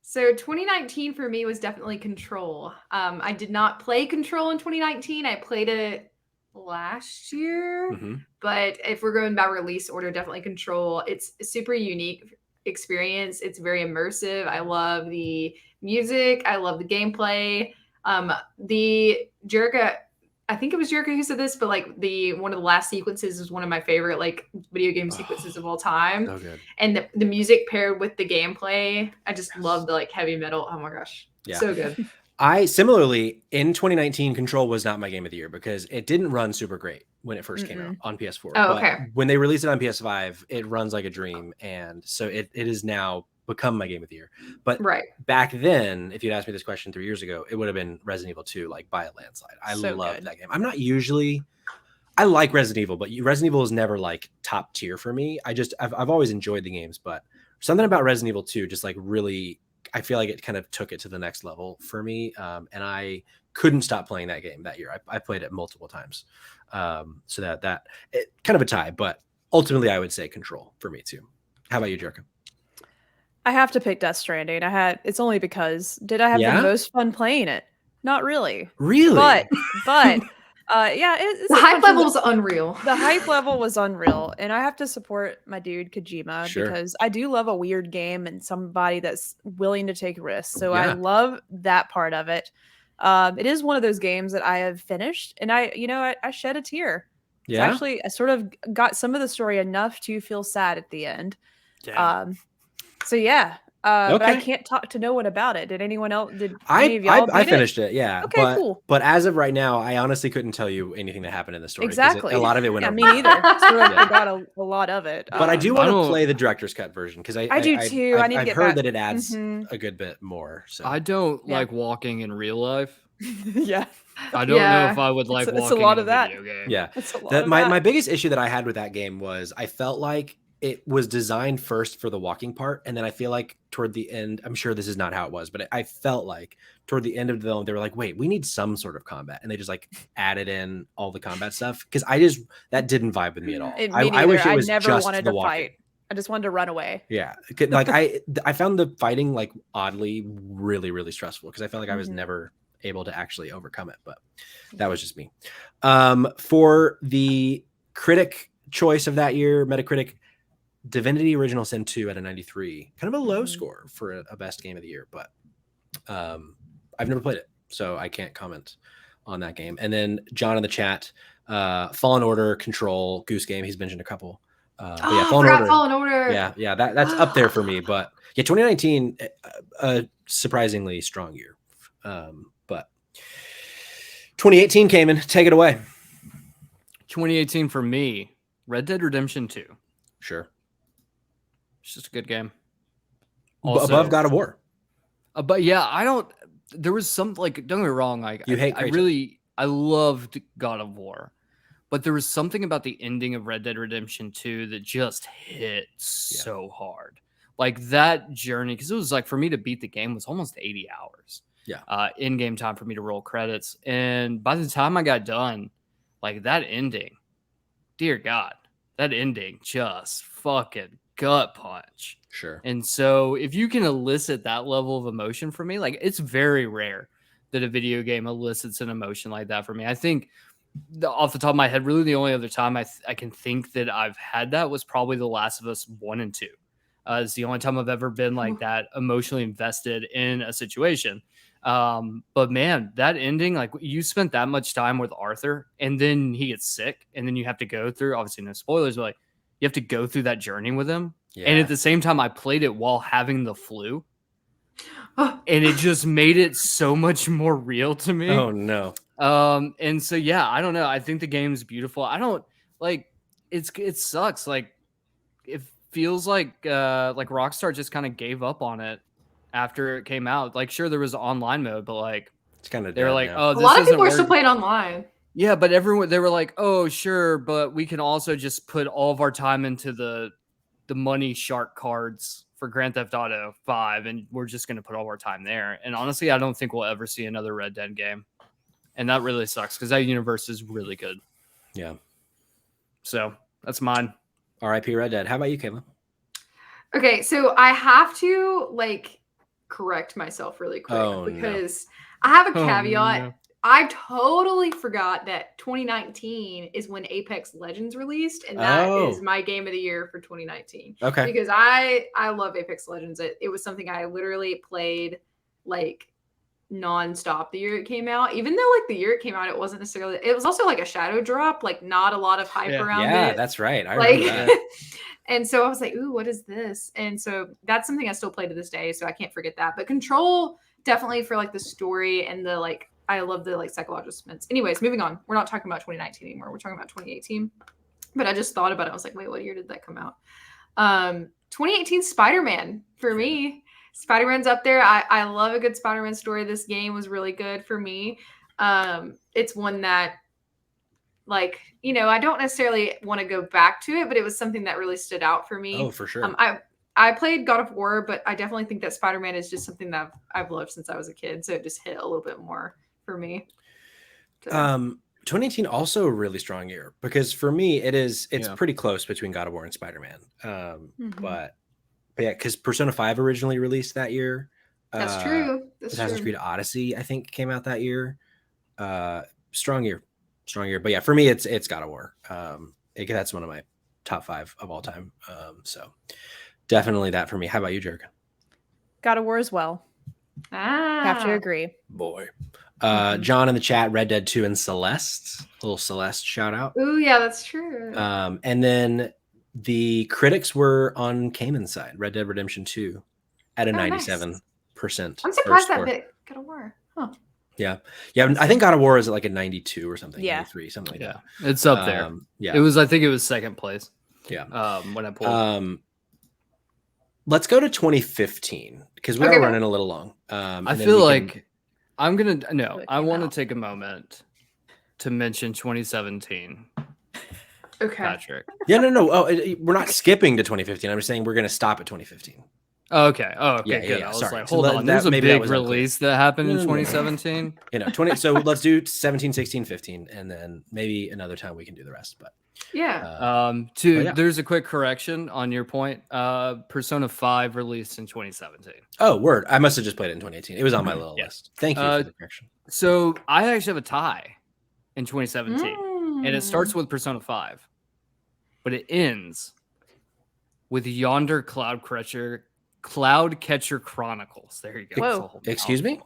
So 2019 for me was definitely Control. I did not play Control in 2019. I played it last year. Mhm. But if we're going by release order, definitely Control. It's a super unique experience. It's very immersive. I love the music. I love the gameplay. The Jerica, I think it was Jerica who said this, but like one of the last sequences is one of my favorite like video game sequences of all time. So good. And the music paired with the gameplay, I just love the like heavy metal. Oh my gosh, Yeah. so good. I similarly in 2019, Control was not my game of the year because it didn't run super great when it first came out on PS4. Oh, But okay. when they released it on PS5, it runs like a dream, and so it is now become my game of the year. But Right. back then, if you'd asked me this question 3 years ago, it would have been Resident Evil 2, like by a landslide. I So love good. that game. I like Resident Evil, but Resident Evil is never like top tier for me. I've always enjoyed the games, but something about Resident Evil 2 just like really, I feel like it kind of took it to the next level for me. And I couldn't stop playing that game that year. I played it multiple times. So that kind of a tie, but ultimately I would say Control for me too. How about you, Jerica? I have to pick Death Stranding. It's only because did I have Yeah? the most fun playing it? Not really. Really? But yeah, it's The a hype bunch of level was unreal. the hype level was unreal, and I have to support my dude Kojima Sure. because I do love a weird game and somebody that's willing to take risks. So I Yeah. love that part of it. It is one of those games that I have finished, and I shed a tear. It's Yeah. actually I sort of got some of the story enough to feel sad at the end. So yeah. But I Okay. can't talk to no one about it. Did anyone else? Did any of I y'all beat finished it, yeah. Okay, cool. But as of right now, I honestly couldn't tell you anything that happened in the story. 'Cause Exactly. a lot of it went Yeah, over me my head. neither. Sort of Yeah. forgot a lot of it. But I do I want to don't- play the director's cut version because I do too. I need to I've get heard back. that it adds Mhm. a good bit more. So I don't Yeah. like walking in real life. Yeah. I don't know Yeah. if I would like It's a walking lot in of a that. video game. yeah. That's a lot of My that. biggest issue that I had with that game was I felt like it was designed first for the walking part, and then I feel like toward the end, I'm sure this is not how it was, but I felt like toward the end of the development, they were like, wait, we need some sort of combat, and they just like added in all the combat stuff because that didn't vibe with me at all. Me I neither. wish it I was never just wanted the to walking. fight. I just wanted to run away. Yeah, like I found the fighting like oddly really really stressful because I felt like I was Mhm. never able to actually overcome it, but that was just me. For the critic choice of that year, Metacritic, Divinity Original Sin 2 at a 93, kind of a low Mhm. score for a best game of the year, but I've never played it, so I can't comment on that game. And then John in the chat, Fallen Order, Control, Goose Game. He's mentioned a couple. But yeah, Fallen Order. Yeah, that's up there for me. But yeah, 2019, a surprisingly strong year. But 2018 came in. Take it away. 2018 for me, Red Dead Redemption 2. Sure. It's just a good game. Above God of War. But yeah, there was some, like, don't get me wrong, like, You hate Kratos. I loved God of War, but there was something about the ending of Red Dead Redemption 2 that just hit so hard. Like that journey, because it was like for me to beat the game was almost 80 hours. Yeah. In-game time for me to roll credits. And by the time I got done, like that ending, dear God, that ending just fucking gut punch. Sure. And so if you can elicit that level of emotion from me, like it's very rare that a video game elicits an emotion like that for me. I think off the top of my head, really the only other time I can think that I've had that was probably The Last of Us 1 and 2. It's the only time I've ever been like that emotionally invested in a situation. But man, that ending, like you spent that much time with Arthur and then he gets sick and then you have to go through, obviously no spoilers, but like you have to go through that journey with him. Yeah. And at the same time, I played it while having the flu. And it just made it so much more real to me. Oh no. And so yeah, I don't know. I think the game's beautiful. I don't like it sucks. Like it feels like Rockstar just kind of gave up on it after it came out. Like sure there was online mode, but like it's kind of they were like, now. oh, a lot of people are still playing online. Yeah, but they were like, oh sure, but we can also just put all of our time into the money shark cards for Grand Theft Auto 5, and we're just going to put all our time there. And honestly, I don't think we'll ever see another Red Dead game. And that really sucks because that universe is really good. Yeah. So that's mine. R.I.P. Red Dead. How about you, Kayla? Okay, so I have to like correct myself really quick because I have a caveat. No. I totally forgot that 2019 is when Apex Legends released, and that is my game of the year for 2019. Okay. Because I love Apex Legends. It was something I literally played like nonstop the year it came out. Even though like the year it came out, it wasn't necessarily. It was also like a shadow drop, like not a lot of hype around it. Yeah, that's right. I remember that. And so I was like, ooh, what is this? And so that's something I still play to this day. So I can't forget that. But Control definitely for like the story and the like. I love the like psychological suspense. Anyways, moving on. We're not talking about 2019 anymore. We're talking about 2018. But I just thought about it. I was like, wait, what year did that come out? 2018 Spider-Man for me. Spider-Man's up there. I love a good Spider-Man story. This game was really good for me. It's one that like, you know, I don't necessarily want to go back to it, but it was something that really stood out for me. Oh, for sure. I played God of War, but I definitely think that Spider-Man is just something that I've loved since I was a kid. So it just hit a little bit more for me. So. 2018 also a really strong year because for me it's pretty close between God of War and Spider-Man. But But yeah, because Persona 5 originally released that year. That's true. That's Assassin's true. Creed Odyssey, I think, came out that year. Strong year. But yeah, for me, it's God of War. That's one of my top 5 of all time. So definitely that for me. How about you, Jerica? God of War as well. Have to Ah. agree. Boy. Mhm. John in the chat, Red Dead 2 and Celeste. A little Celeste shout out. Ooh, yeah, that's true. And then the critics were on Cayman's side, Red Dead Redemption 2 at a Oh, nice. 97%. I'm surprised that score. bit God of War. Huh. Yeah. I think God of War is at like a 92 or something. Yeah. 93, something like Yeah, that. it's up there. Yeah. I think it was second place. Yeah. When I pulled. Let's go to 2015 because we are running a little long. I feel like I'm gonna I want to out. take a moment to mention 2017. Okay. Patrick. Yeah, no. Oh, we're not skipping to 2015. I'm just saying we're going to stop at 2015. Oh, okay. Yeah, good. yeah, I was sorry. like, So hold on. There's a maybe that big was unclear. release that happened in No. 2017. 20. So let's do 17, 16, 15, and then maybe another time we can do the rest. But Yeah. There's a quick correction on your point. Persona 5 released in 2017. Oh, word! I must have just played it in 2018. It was on my little list. Thank you for the correction. So I actually have a tie in 2017, and it starts Mm. with Persona 5, but it ends with Yonder Cloud Catcher Chronicles. There you go. Whoa. Excuse me?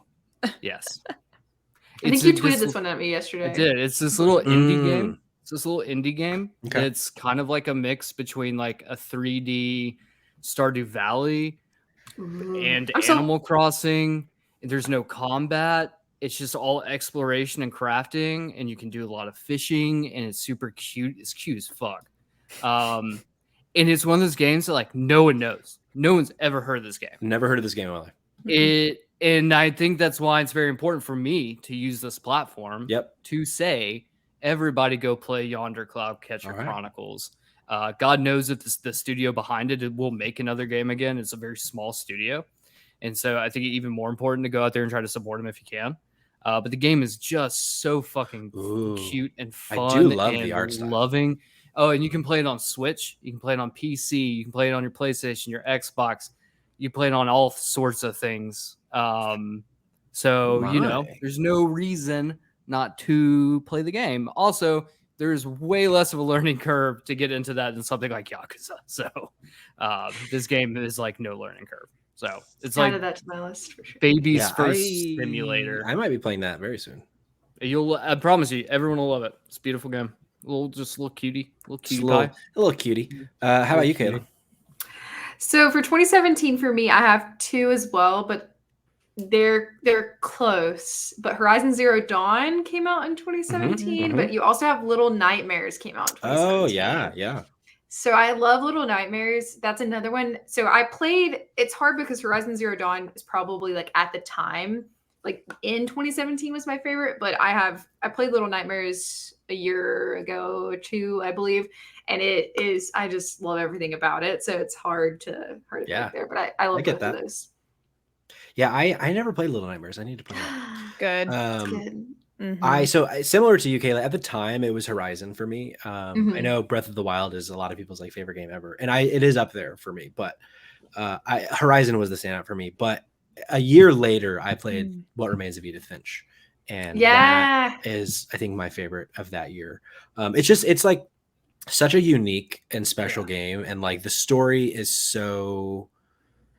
Yes. I think you tweeted this one at me yesterday. I did. It's this little indie game. Mm. It's this little indie game. Okay. It's kind of like a mix between like a 3D Stardew Valley and Animal Crossing. There's no combat. It's just all exploration and crafting, and you can do a lot of fishing, and it's super cute. It's cute as fuck. And it's one of those games that like no one knows. No one's ever heard of this game. Never heard of this game in my life. And I think that's why it's very important for me to use this platform to say, everybody go play Yonder Cloud Catcher Chronicles. God knows if the studio behind it will make another game again. It's a very small studio. And so I think it's even more important to go out there and try to support them if you can. But the game is just so fucking cute and fun. I do love the art style. Loving. Oh, and you can play it on Switch. You can play it on PC. You can play it on your PlayStation, your Xbox. You play it on all sorts of things. There's no reason not to play the game. Also, there's way less of a learning curve to get into that than something like Yakuza. So this game is like no learning curve. So it's like added that to my list for sure. Baby's first simulator. I might be playing that very soon. I promise you, everyone will love it. It's a beautiful game. A little cutie pie. A little cutie. How about you, Kayla? So for 2017, for me, I have 2 as well, but they're close. But Horizon Zero Dawn came out in 2017, but you also have Little Nightmares came out in 2017. Oh yeah. So I love Little Nightmares. That's another one. So I played. It's hard because Horizon Zero Dawn is probably like at the time, like in 2017 was my favorite. But I played Little Nightmares a year ago or 2, I believe, and I just love everything about it. So it's hard to pick there. But I love both of those. Yeah, I never played Little Nightmares. I need to play that. Good. Good. So similar to you, Kayla, at the time it was Horizon for me. I know Breath of the Wild is a lot of people's like favorite game ever, and it is up there for me. But Horizon was the standout for me. But a year later, I played What Remains of Edith Finch, and that is, I think, my favorite of that year. It's like such a unique and special game, and like the story is so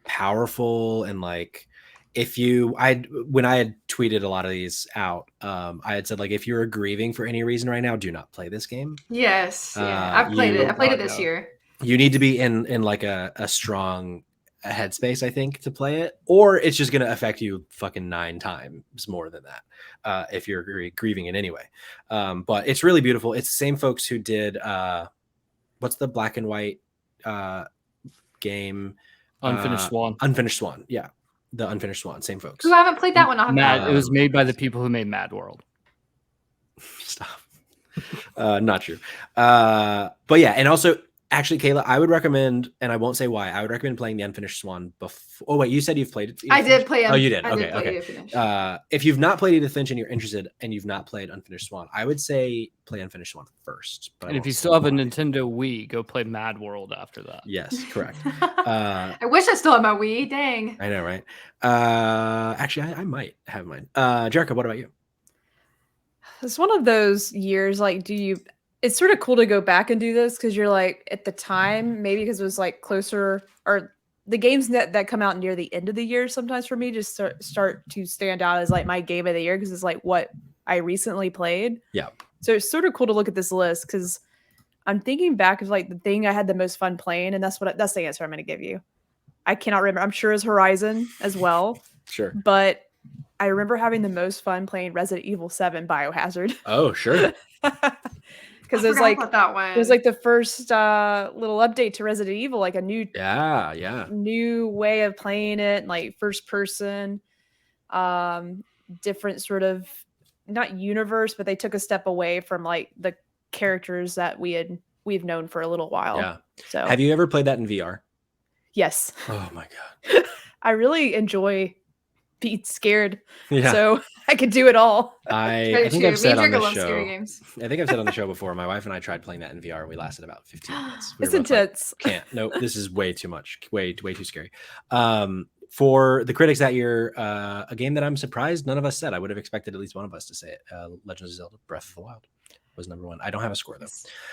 powerful, and like when I had tweeted a lot of these out, I had said like if you're grieving for any reason right now, do not play this game. Yes, I've played it. I played it this year. You need to be in like a strong headspace, I think, to play it, or it's just going to affect you fucking 9 times more than that if you're grieving in any way. But it's really beautiful. It's the same folks who did what's the black and white game? Unfinished Swan. Unfinished Swan. Yeah. The Unfinished Swan, same folks. Who haven't played that one? It was made by the people who made Mad World. Stop. Not true. But yeah, and also Actually, Kayla, I would recommend, and I won't say why, I would recommend playing the Unfinished Swan before. Oh, wait, you said you've played it? I did play. Oh, you did? I Okay, did play okay. Edith Finch. If you've not played Edith Finch and you're interested and you've not played Unfinished Swan, I would say play Unfinished Swan first. But And if you still have a Nintendo Wii, go play Mad World after that. Yes, correct. I wish I still had my Wii. Dang. I know, right? Actually, I might have mine. Jerica, what about you? It's one of those years, like, it's sort of cool to go back and do this because you're like, at the time, maybe because it was like closer, or the games that come out near the end of the year sometimes for me just start to stand out as like my game of the year because it's like what I recently played. Yeah. So it's sort of cool to look at this list because I'm thinking back of like the thing I had the most fun playing, and that's the answer I'm going to give you. I cannot remember. I'm sure it's Horizon as well. Sure. But I remember having the most fun playing Resident Evil 7 Biohazard. Oh, sure. Because it was like that one. it was like the first little update to Resident Evil, like a new new way of playing it, like first person, different sort of not universe, but they took a step away from like the characters that we've known for a little while. Yeah. So have you ever played that in VR? Yes. Oh my God. I really enjoy being scared. Yeah. So I could do it all. I think I've said on the love show. Scary games. I think I've said on the show before. My wife and I tried playing that in VR. We lasted about 15 minutes. We It's were both like, intense. can't. No, this is way too much. Way too scary. For the critics that year, a game that I'm surprised none of us said. I would have expected at least one of us to say it. Legend of Zelda: Breath of the Wild was number one. I don't have a score though.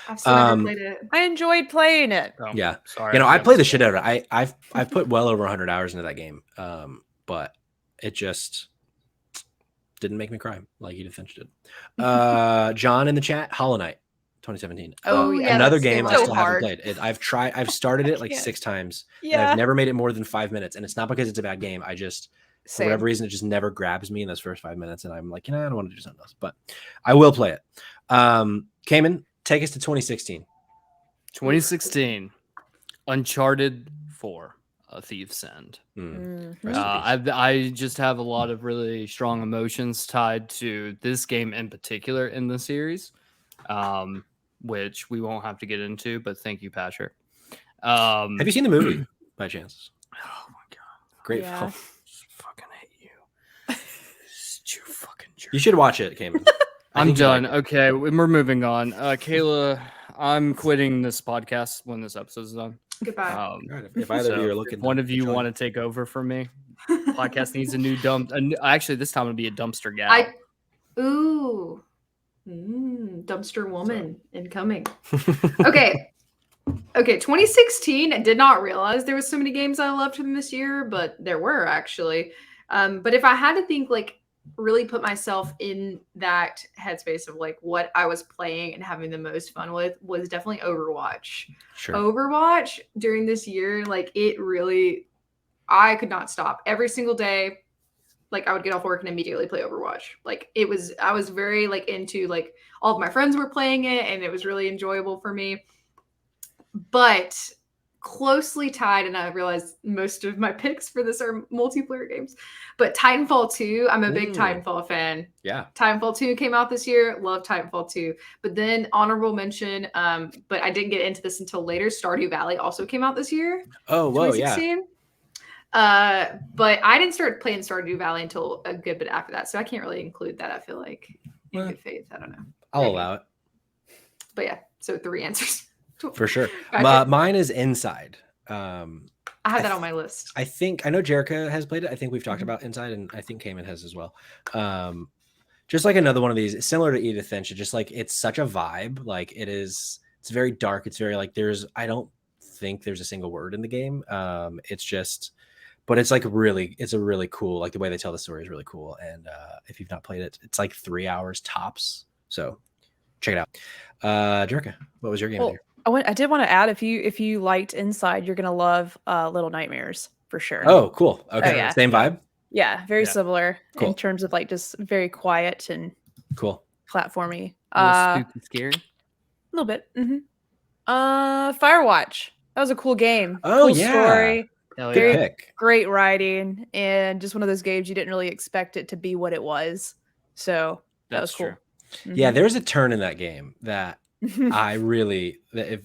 I've still never played it. I enjoyed playing it. Oh, Yeah. sorry. You know, I played the shit out of it. I've put well over 100 hours into that game. But it just didn't make me cry like Edith Finch did. John in the chat, Hollow Knight, 2017. Oh, yeah, Another that's game I so still hard. haven't played. I've started it like can't. 6 times. And Yeah. I've never made it more than 5 minutes. And it's not because it's a bad game. I just, for Same. whatever reason, it just never grabs me in those first 5 minutes. And I'm like, I don't want to do something else. But I will play it. Cayman, take us to 2016. 2016, Uncharted 4, A Thief's End. Mhm. I just have a lot of really strong emotions tied to this game in particular in the series, which we won't have to get into, but thank you, Patrick. Have you seen the movie by chance? Oh my God. Great Yeah. film. Fucking hate you. You fucking jerk. You should watch it, Cayman. I'm done. Okay, we're moving on. Kayla, I'm quitting this podcast when this episode's done. Goodbye. All right, if either of you are looking, if one of to you join. want to take over from me, podcast needs a new actually, this time it'll be a dumpster gal. Dumpster woman incoming. Okay. 2016. I did not realize there was so many games I loved from this year, but there were actually. But if I had to think, like, really put myself in that headspace of like what I was playing and having the most fun with, was definitely Overwatch. Sure. Overwatch during this year, like, it really, I could not stop every single day. Like, I would get off work and immediately play Overwatch. Like, I was very like into, like, all of my friends were playing it and it was really enjoyable for me. But closely tied, and I realized most of my picks for this are multiplayer games, but Titanfall 2, I'm a big Titanfall fan. Yeah. Titanfall 2 came out this year. Love Titanfall 2. But then honorable mention, but I didn't get into this until later, Stardew Valley also came out this year. Oh, whoa, yeah. 2016. But I didn't start playing Stardew Valley until a good bit after that, so I can't really include that, I feel like, in good faith. I don't know. I'll allow it. But yeah, so 3 answers. For sure. Patrick? Mine is Inside. I have that on my list. I know Jerica has played it. I think we've talked about Inside, and I think Cayman has as well. Just like another one of these, similar to Edith Finch, just like it's such a vibe. Like it's very dark. It's very like I don't think there's a single word in the game. It's just, but it's like it's a really cool, like the way they tell the story is really cool. And if you've not played it, it's like 3 hours tops. So check it out. Jerica, what was your game of the year? I did want to add, if you liked Inside, you're gonna love Little Nightmares for sure. Oh, cool. Okay, yeah. Same vibe. Yeah, very similar Cool. in terms of like just very quiet and Cool. platformy. A little spooky, scary. A little bit. Firewatch. That was a cool game. Oh, cool yeah. Story. Hell Good yeah. pick. Great writing, and just one of those games you didn't really expect it to be what it was. So that was That's cool. true. Yeah, there's a turn in that game that I really, if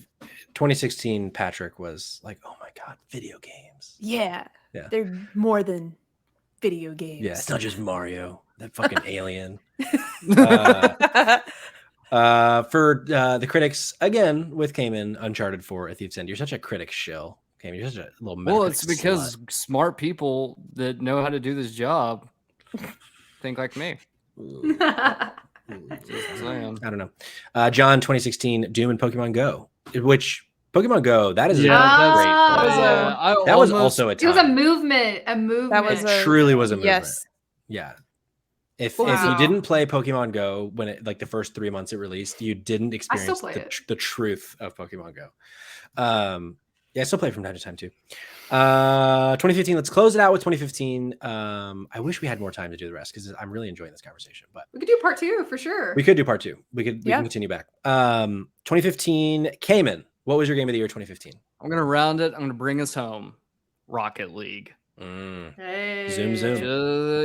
2016 Patrick was like, oh my god, video games. Yeah. Yeah. They're more than video games. Yeah, it's not just Mario, that fucking alien. For the critics, again with Cayman, Uncharted 4, A Thief's End. You're such a critic shill. Cayman, you're such a little Metacritic Well, it's because slut. smart people that know how to do this job think like me. Just saying. I don't know. John, 2016, Doom and Pokemon Go, which Pokemon Go, that is a great Oh. that was also a It was a time. movement. A movement. That was It truly was a movement. Yes. Yeah. If Wow. you didn't play Pokemon Go when it like the first 3 months it released, you didn't experience play the truth of Pokemon Go. Yeah, I still play it from time to time too. 2015. Let's close it out with 2015. I wish we had more time to do the rest because I'm really enjoying this conversation. But We could do part 2 for sure. we could do part 2. We can continue back. 2015. Cayman. What was your game of the year? 2015. I'm gonna round it. I'm gonna bring us home. Rocket League. Hey. Zoom, zoom.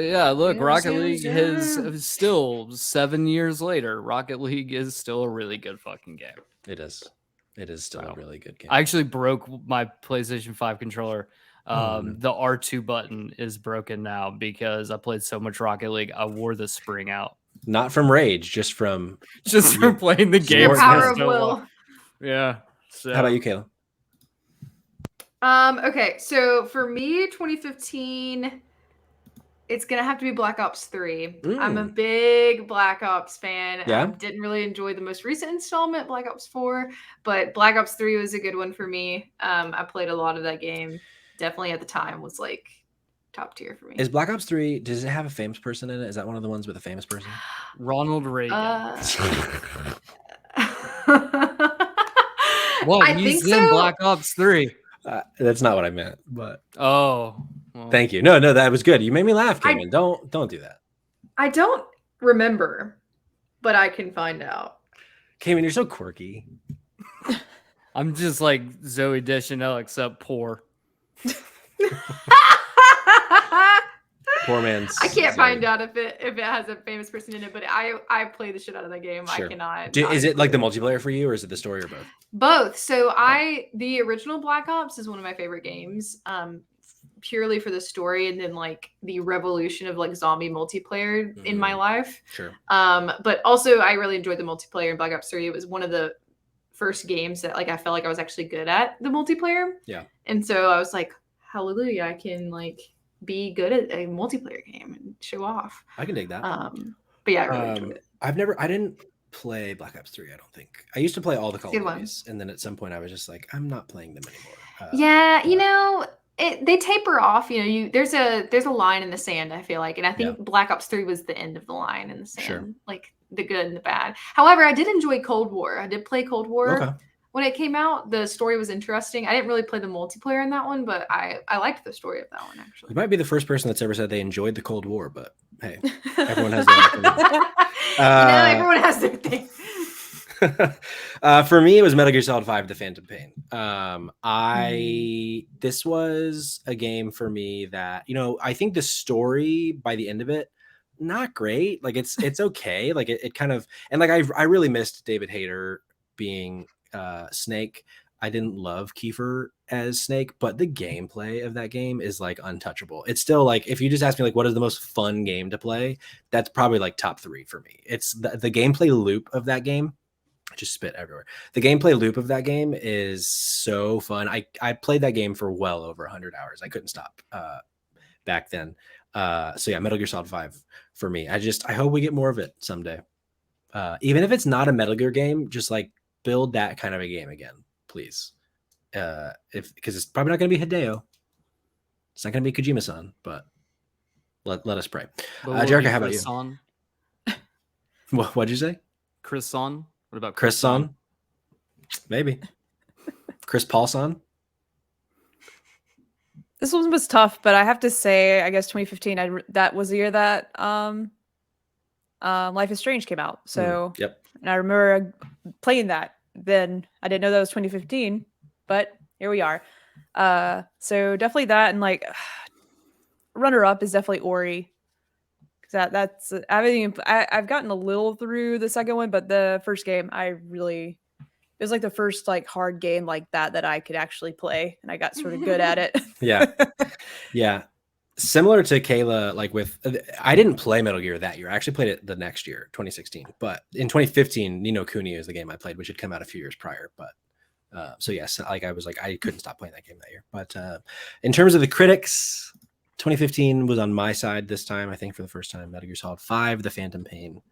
Yeah, look, Zoom, Rocket zoom, League zoom. has still 7 years later. Rocket League is still a really good fucking game. It is. It is still a really good game. I actually broke my PlayStation 5 controller. no. The R2 button is broken now because I played so much Rocket League. I wore the spring out Not from rage, just from. from playing the game. Your Smart power man. of so will. long. Yeah. So How about you, Kayla? Okay, so for me, 2015, it's gonna have to be Black Ops 3. I'm a big Black Ops fan. Yeah? Didn't really enjoy the most recent installment, Black Ops 4, but Black Ops 3 was a good one for me. I played a lot of that game. Definitely at the time was like top tier for me. Is Black Ops 3, does it have a famous person in it? Is that one of the ones with a famous person? Ronald Reagan. What? I He's think in so. Black Ops 3. That's not what I meant, but Oh. Well. thank you. No, that was good. You made me laugh, Cayman. Don't do that. I don't remember, but I can find out. Cayman, you're so quirky. I'm just like Zoe Deschanel, except poor. Poor man's. I can't Zoe. find out if it has a famous person in it, but I play the shit out of that game. Sure. I cannot. Is it like the multiplayer for you, or is it the story, or both? Both. So the original Black Ops is one of my favorite games. Purely for the story and then like the revolution of like zombie multiplayer in my life. Sure. But also I really enjoyed the multiplayer in Black Ops 3. It was one of the first games that like I felt like I was actually good at the multiplayer. Yeah. And so I was like, hallelujah, I can like be good at a multiplayer game and show off. I can dig that. But yeah, I really enjoyed it. I didn't play Black Ops 3, I don't think. I used to play all the Call Good of one. Duties, and then at some point I was just like, I'm not playing them anymore. Yeah, you know, they taper off. You know, there's a line in the sand, I feel like, and I think Black Ops 3 was the end of the line in the sand, Sure. like the good and the bad. However, I did enjoy Cold War. I did play Cold War. Okay. When it came out. The story was interesting. I didn't really play the multiplayer in that one, but I liked the story of that one actually. You might be the first person that's ever said they enjoyed the Cold War, but hey, everyone has their own opinion. Everyone has their thing. For me, it was Metal Gear Solid 5: The Phantom Pain. This was a game for me that, I think the story by the end of it, not great. Like it's okay. Like it kind of, and like I really missed David Hayter being Snake. I didn't love Kiefer as Snake, but the gameplay of that game is like untouchable. It's still like, if you just ask me like what is the most fun game to play, that's probably like top 3 for me. It's the gameplay loop of that game. I just spit everywhere. The gameplay loop of that game is so fun. I played that game for well over 100 hours. I couldn't stop back then. So yeah, Metal Gear Solid 5 for me. I hope we get more of it someday. Even if it's not a Metal Gear game, just like build that kind of a game again, please. Because it's probably not going to be Hideo. It's not going to be Kojima-san, but let us pray. Jericho, how about you? Son? What'd you say? Chris Son? What about Chris Son? Maybe. Chris Paul-san? This one was tough, but I have to say, I guess 2015, that was the year that Life is Strange came out. So, Yep. And I remember playing that. Then I didn't know that was 2015, but here we are. So definitely that, and like runner-up is definitely Ori. That's I've gotten a little through the second one, but the first game I really it was like the first like hard game like that I could actually play, and I got sort of good at it. Yeah. Yeah. Similar to Kayla, like I didn't play Metal Gear that year. I actually played it the next year, 2016. But in 2015, Ni no Kuni is the game I played, which had come out a few years prior. But so yes, like I was like, I couldn't stop playing that game that year. But in terms of the critics, 2015 was on my side this time. I think for the first time, Metal Gear Solid 5, The Phantom Pain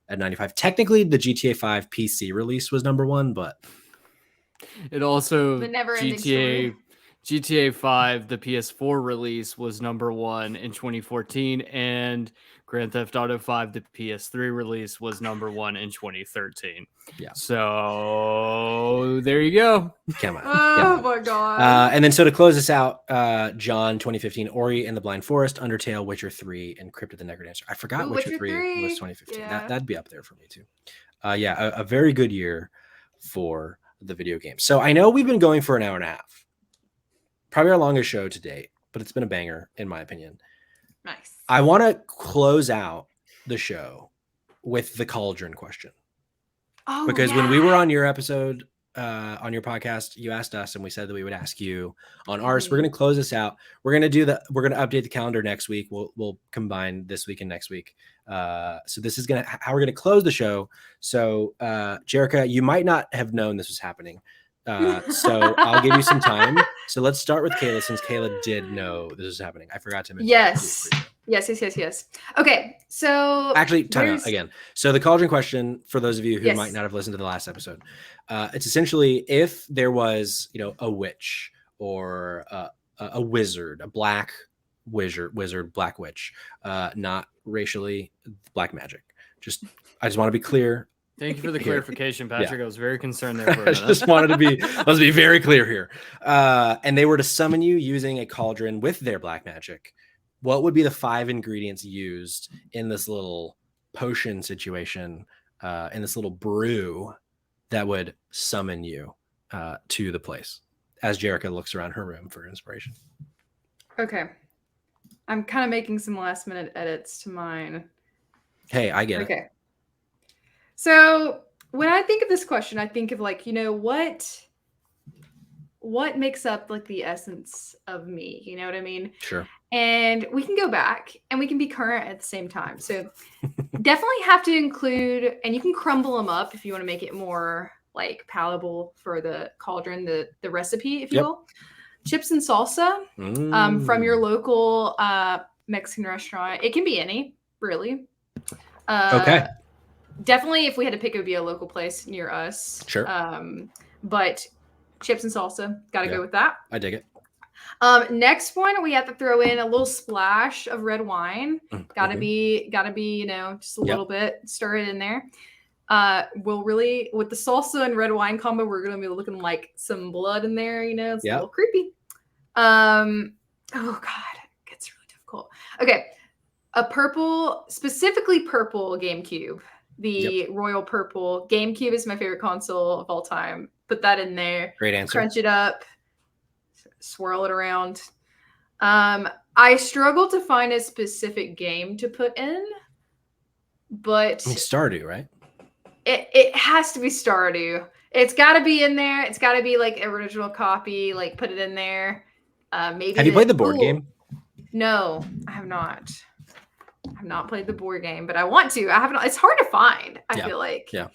at 95. Technically, the GTA 5 PC release was number 1, but it also The never-ending story. GTA 5, the PS4 release, was number 1 in 2014, and Grand Theft Auto 5, the PS3 release, was number 1 in 2013. Yeah. So there you go. Come on. Oh my god. And then so to close this out, John, 2015, Ori and the Blind Forest, Undertale, Witcher 3, and Crypt of the Necrodancer. I forgot Witcher 3 was 2015. Yeah. That'd be up there for me too. A very good year for the video game. So I know we've been going for an hour and a half. Probably our longest show to date, but it's been a banger in my opinion. Nice. I want to close out the show with the cauldron question. Oh, Because when we were on your episode, on your podcast, you asked us and we said that we would ask you on ours. We're going to close this out. We're going to update the calendar next week. We'll combine this week and next week. So this is how we're going to close the show. So Jerica, you might not have known this was happening. So I'll give you some time. So let's start with Kayla, since Kayla did know this was happening. I forgot to mention. Yes. Okay, so actually, time out again. So the cauldron question, for those of you who might not have listened to the last episode, it's essentially if there was, a witch or a wizard, a black wizard, black witch, not racially, black magic. I just want to be clear. Thank you for the clarification, Patrick. I was very concerned there for a minute. I just wanted to let's be very clear here. And they were to summon you using a cauldron with their black magic. What would be the 5 ingredients used in this little potion situation, in this little brew that would summon you to the place? As Jerica looks around her room for inspiration. Okay. I'm kind of making some last minute edits to mine. Hey, I get it. Okay. So when I think of this question, I think of like, what makes up like the essence of me? You know what I mean? Sure. And we can go back and we can be current at the same time. So definitely have to include, and you can crumble them up if you want to make it more like palatable for the cauldron, the recipe, if you will. Chips and salsa from your local Mexican restaurant. It can be any, really. Okay. Definitely, if we had to pick, it would be a local place near us. Sure. But chips and salsa, gotta go with that. I dig it. Next one, we have to throw in a little splash of red wine. Gotta be, just a little bit. Stir it in there. We'll really, with the salsa and red wine combo, we're gonna be looking like some blood in there. It's a little creepy. Oh God, it gets really difficult. Okay, a purple, specifically purple GameCube. The royal purple GameCube is my favorite console of all time. Put that in there. Great answer. Crunch it up. Swirl it around. I struggle to find a specific game to put in, but Stardew, right? It has to be Stardew. It's got to be in there. It's got to be like original copy. Like put it in there. Maybe. Have you played the board game? No, I have not. I've not played the board game, but I want to. I haven't. It's hard to find. I feel like. Yeah.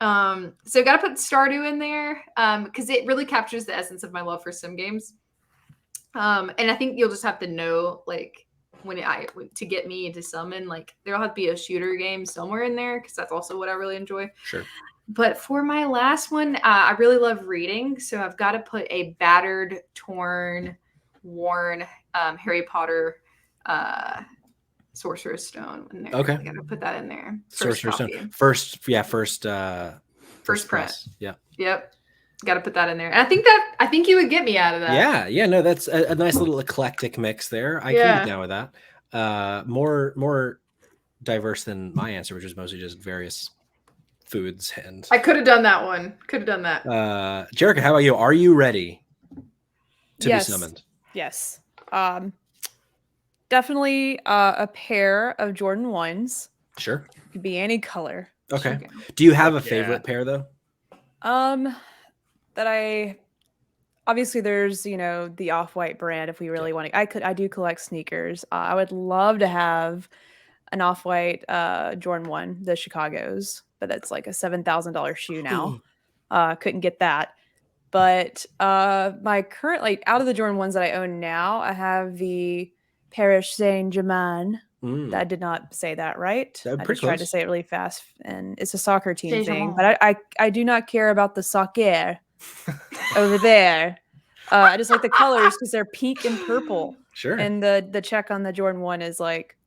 So got to put Stardew in there because it really captures the essence of my love for sim games. And I think you'll just have to know like to get me into summon, like there'll have to be a shooter game somewhere in there because that's also what I really enjoy. Sure. But for my last one, I really love reading, so I've got to put a battered, torn, worn Harry Potter Sorcerer's Stone in there. Okay. I gotta put that in there. Sorcerer's Stone. First press. Yeah. Yep. Got to put that in there. And I think you would get me out of that. Yeah. No, that's a nice little eclectic mix there. I can get down with that. More diverse than my answer, which is mostly just various foods. And I could have done that one. Jerica, how about you? Are you ready to be summoned? Yes. Definitely a pair of Jordan 1s. Sure. Could be any color. Okay. Do you have a favorite pair though? That I obviously there's the Off-White brand if we really want to. I do collect sneakers. I would love to have an Off-White Jordan 1, the Chicago's, but that's like a $7,000 shoe now. Couldn't get that. But my current, like, out of the Jordan 1s that I own now, I have the Paris Saint-Germain. I did not say that right. I just tried to say it really fast, and it's a soccer team thing. But I do not care about the soccer over there. I just like the colors because they're pink and purple. Sure. And the check on the Jordan 1 is like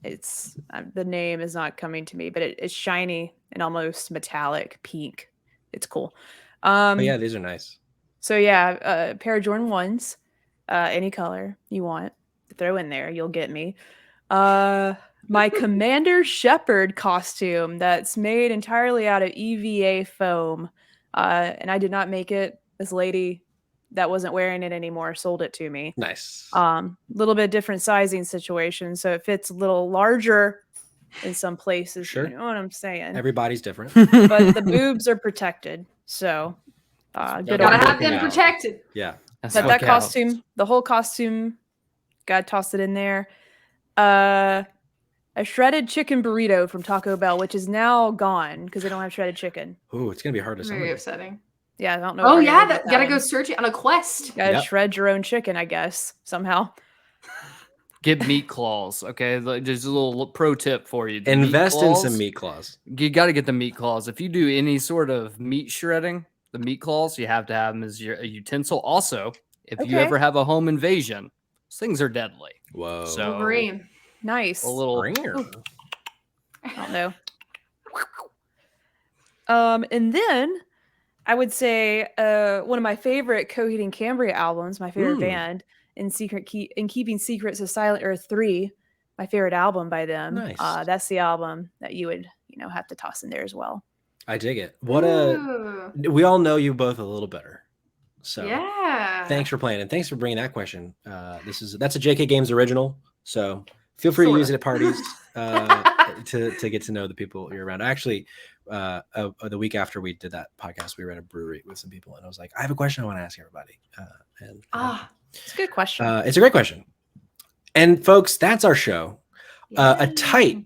it's the name is not coming to me, but it's shiny and almost metallic pink. It's cool. Yeah, these are nice. So yeah, a pair of Jordan 1s, any color you want, throw in there, you'll get me. My Commander Shepherd costume that's made entirely out of EVA foam, and I did not make it. This lady that wasn't wearing it anymore sold it to me. Nice. Little bit different sizing situation, so it fits a little larger in some places. Sure. You know what I'm saying? Everybody's different. But the boobs are protected, so good. Gotta have them protected. Yeah. But that costume, the whole costume, gotta toss it in there. A shredded chicken burrito from Taco Bell, which is now gone because they don't have shredded chicken. Ooh, it's gonna be hard to Very upsetting. Yeah, I don't know. Oh yeah, gotta go search it on a quest. Gotta shred your own chicken, I guess, somehow. Get meat claws, okay? Just a little pro tip for you. Invest in some meat claws. You got to get the meat claws. If you do any sort of meat shredding, the meat claws, you have to have them as a utensil. Also, if you ever have a home invasion, those things are deadly. Whoa. So Wolverine. Nice. A little. I don't know. And then I would say one of my favorite Coheed and Cambria albums, my favorite band, in Keeping Secrets of Silent Earth 3, my favorite album by them. Nice. That's the album that you would, have to toss in there as well. I dig it. We all know you both a little better. So yeah. Thanks for playing, and thanks for bringing that question. That's a JK Games original, so feel free to use it at parties to get to know the people you're around. Actually, the week after we did that podcast, we were at a brewery with some people, and I was like, I have a question I want to ask everybody. It's a good question. It's a great question. And folks, that's our show. A tight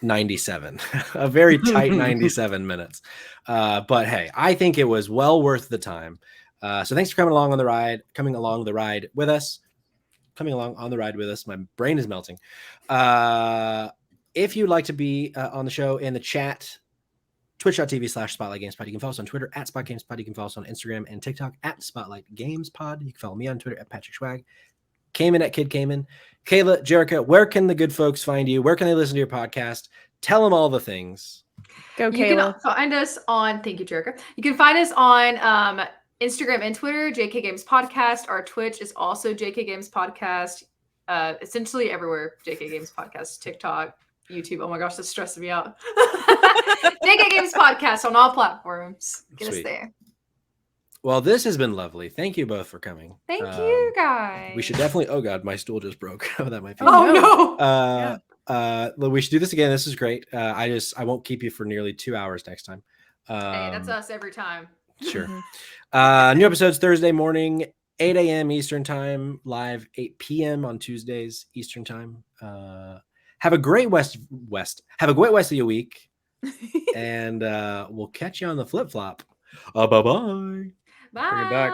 97, a very tight 97 minutes. But hey, I think it was well worth the time. So thanks for coming along on the ride with us. My brain is melting. If you'd like to be on the show in the chat, twitch.tv/SpotlightGamesPod. You can follow us on Twitter at SpotGamesPod. You can follow us on Instagram and TikTok at SpotlightGamesPod. You can follow me on Twitter at Patrick Schwag. Cayman at Kid Cayman. Kayla, Jerica, where can the good folks find you? Where can they listen to your podcast? Tell them all the things. Go, Kayla. You can find us on, thank you, Jerica. You can find us on Instagram and Twitter, JK Games Podcast. Our Twitch is also JK Games Podcast. Essentially everywhere, JK Games Podcast, TikTok, YouTube. Oh my gosh, that's stressing me out. JK Games Podcast on all platforms. Get us there. Well, this has been lovely. Thank you both for coming. Thank you, guys. We should definitely. Oh God, my stool just broke. That might be. Oh no. We should do this again. This is great. I won't keep you for nearly 2 hours next time. Hey, that's us every time. Sure. New episodes Thursday morning, 8 a.m. Eastern time, live 8 p.m. on Tuesdays Eastern time. Have a great Have a great rest of your week, and we'll catch you on the flip flop. Bye bye. Bye. Bring it back.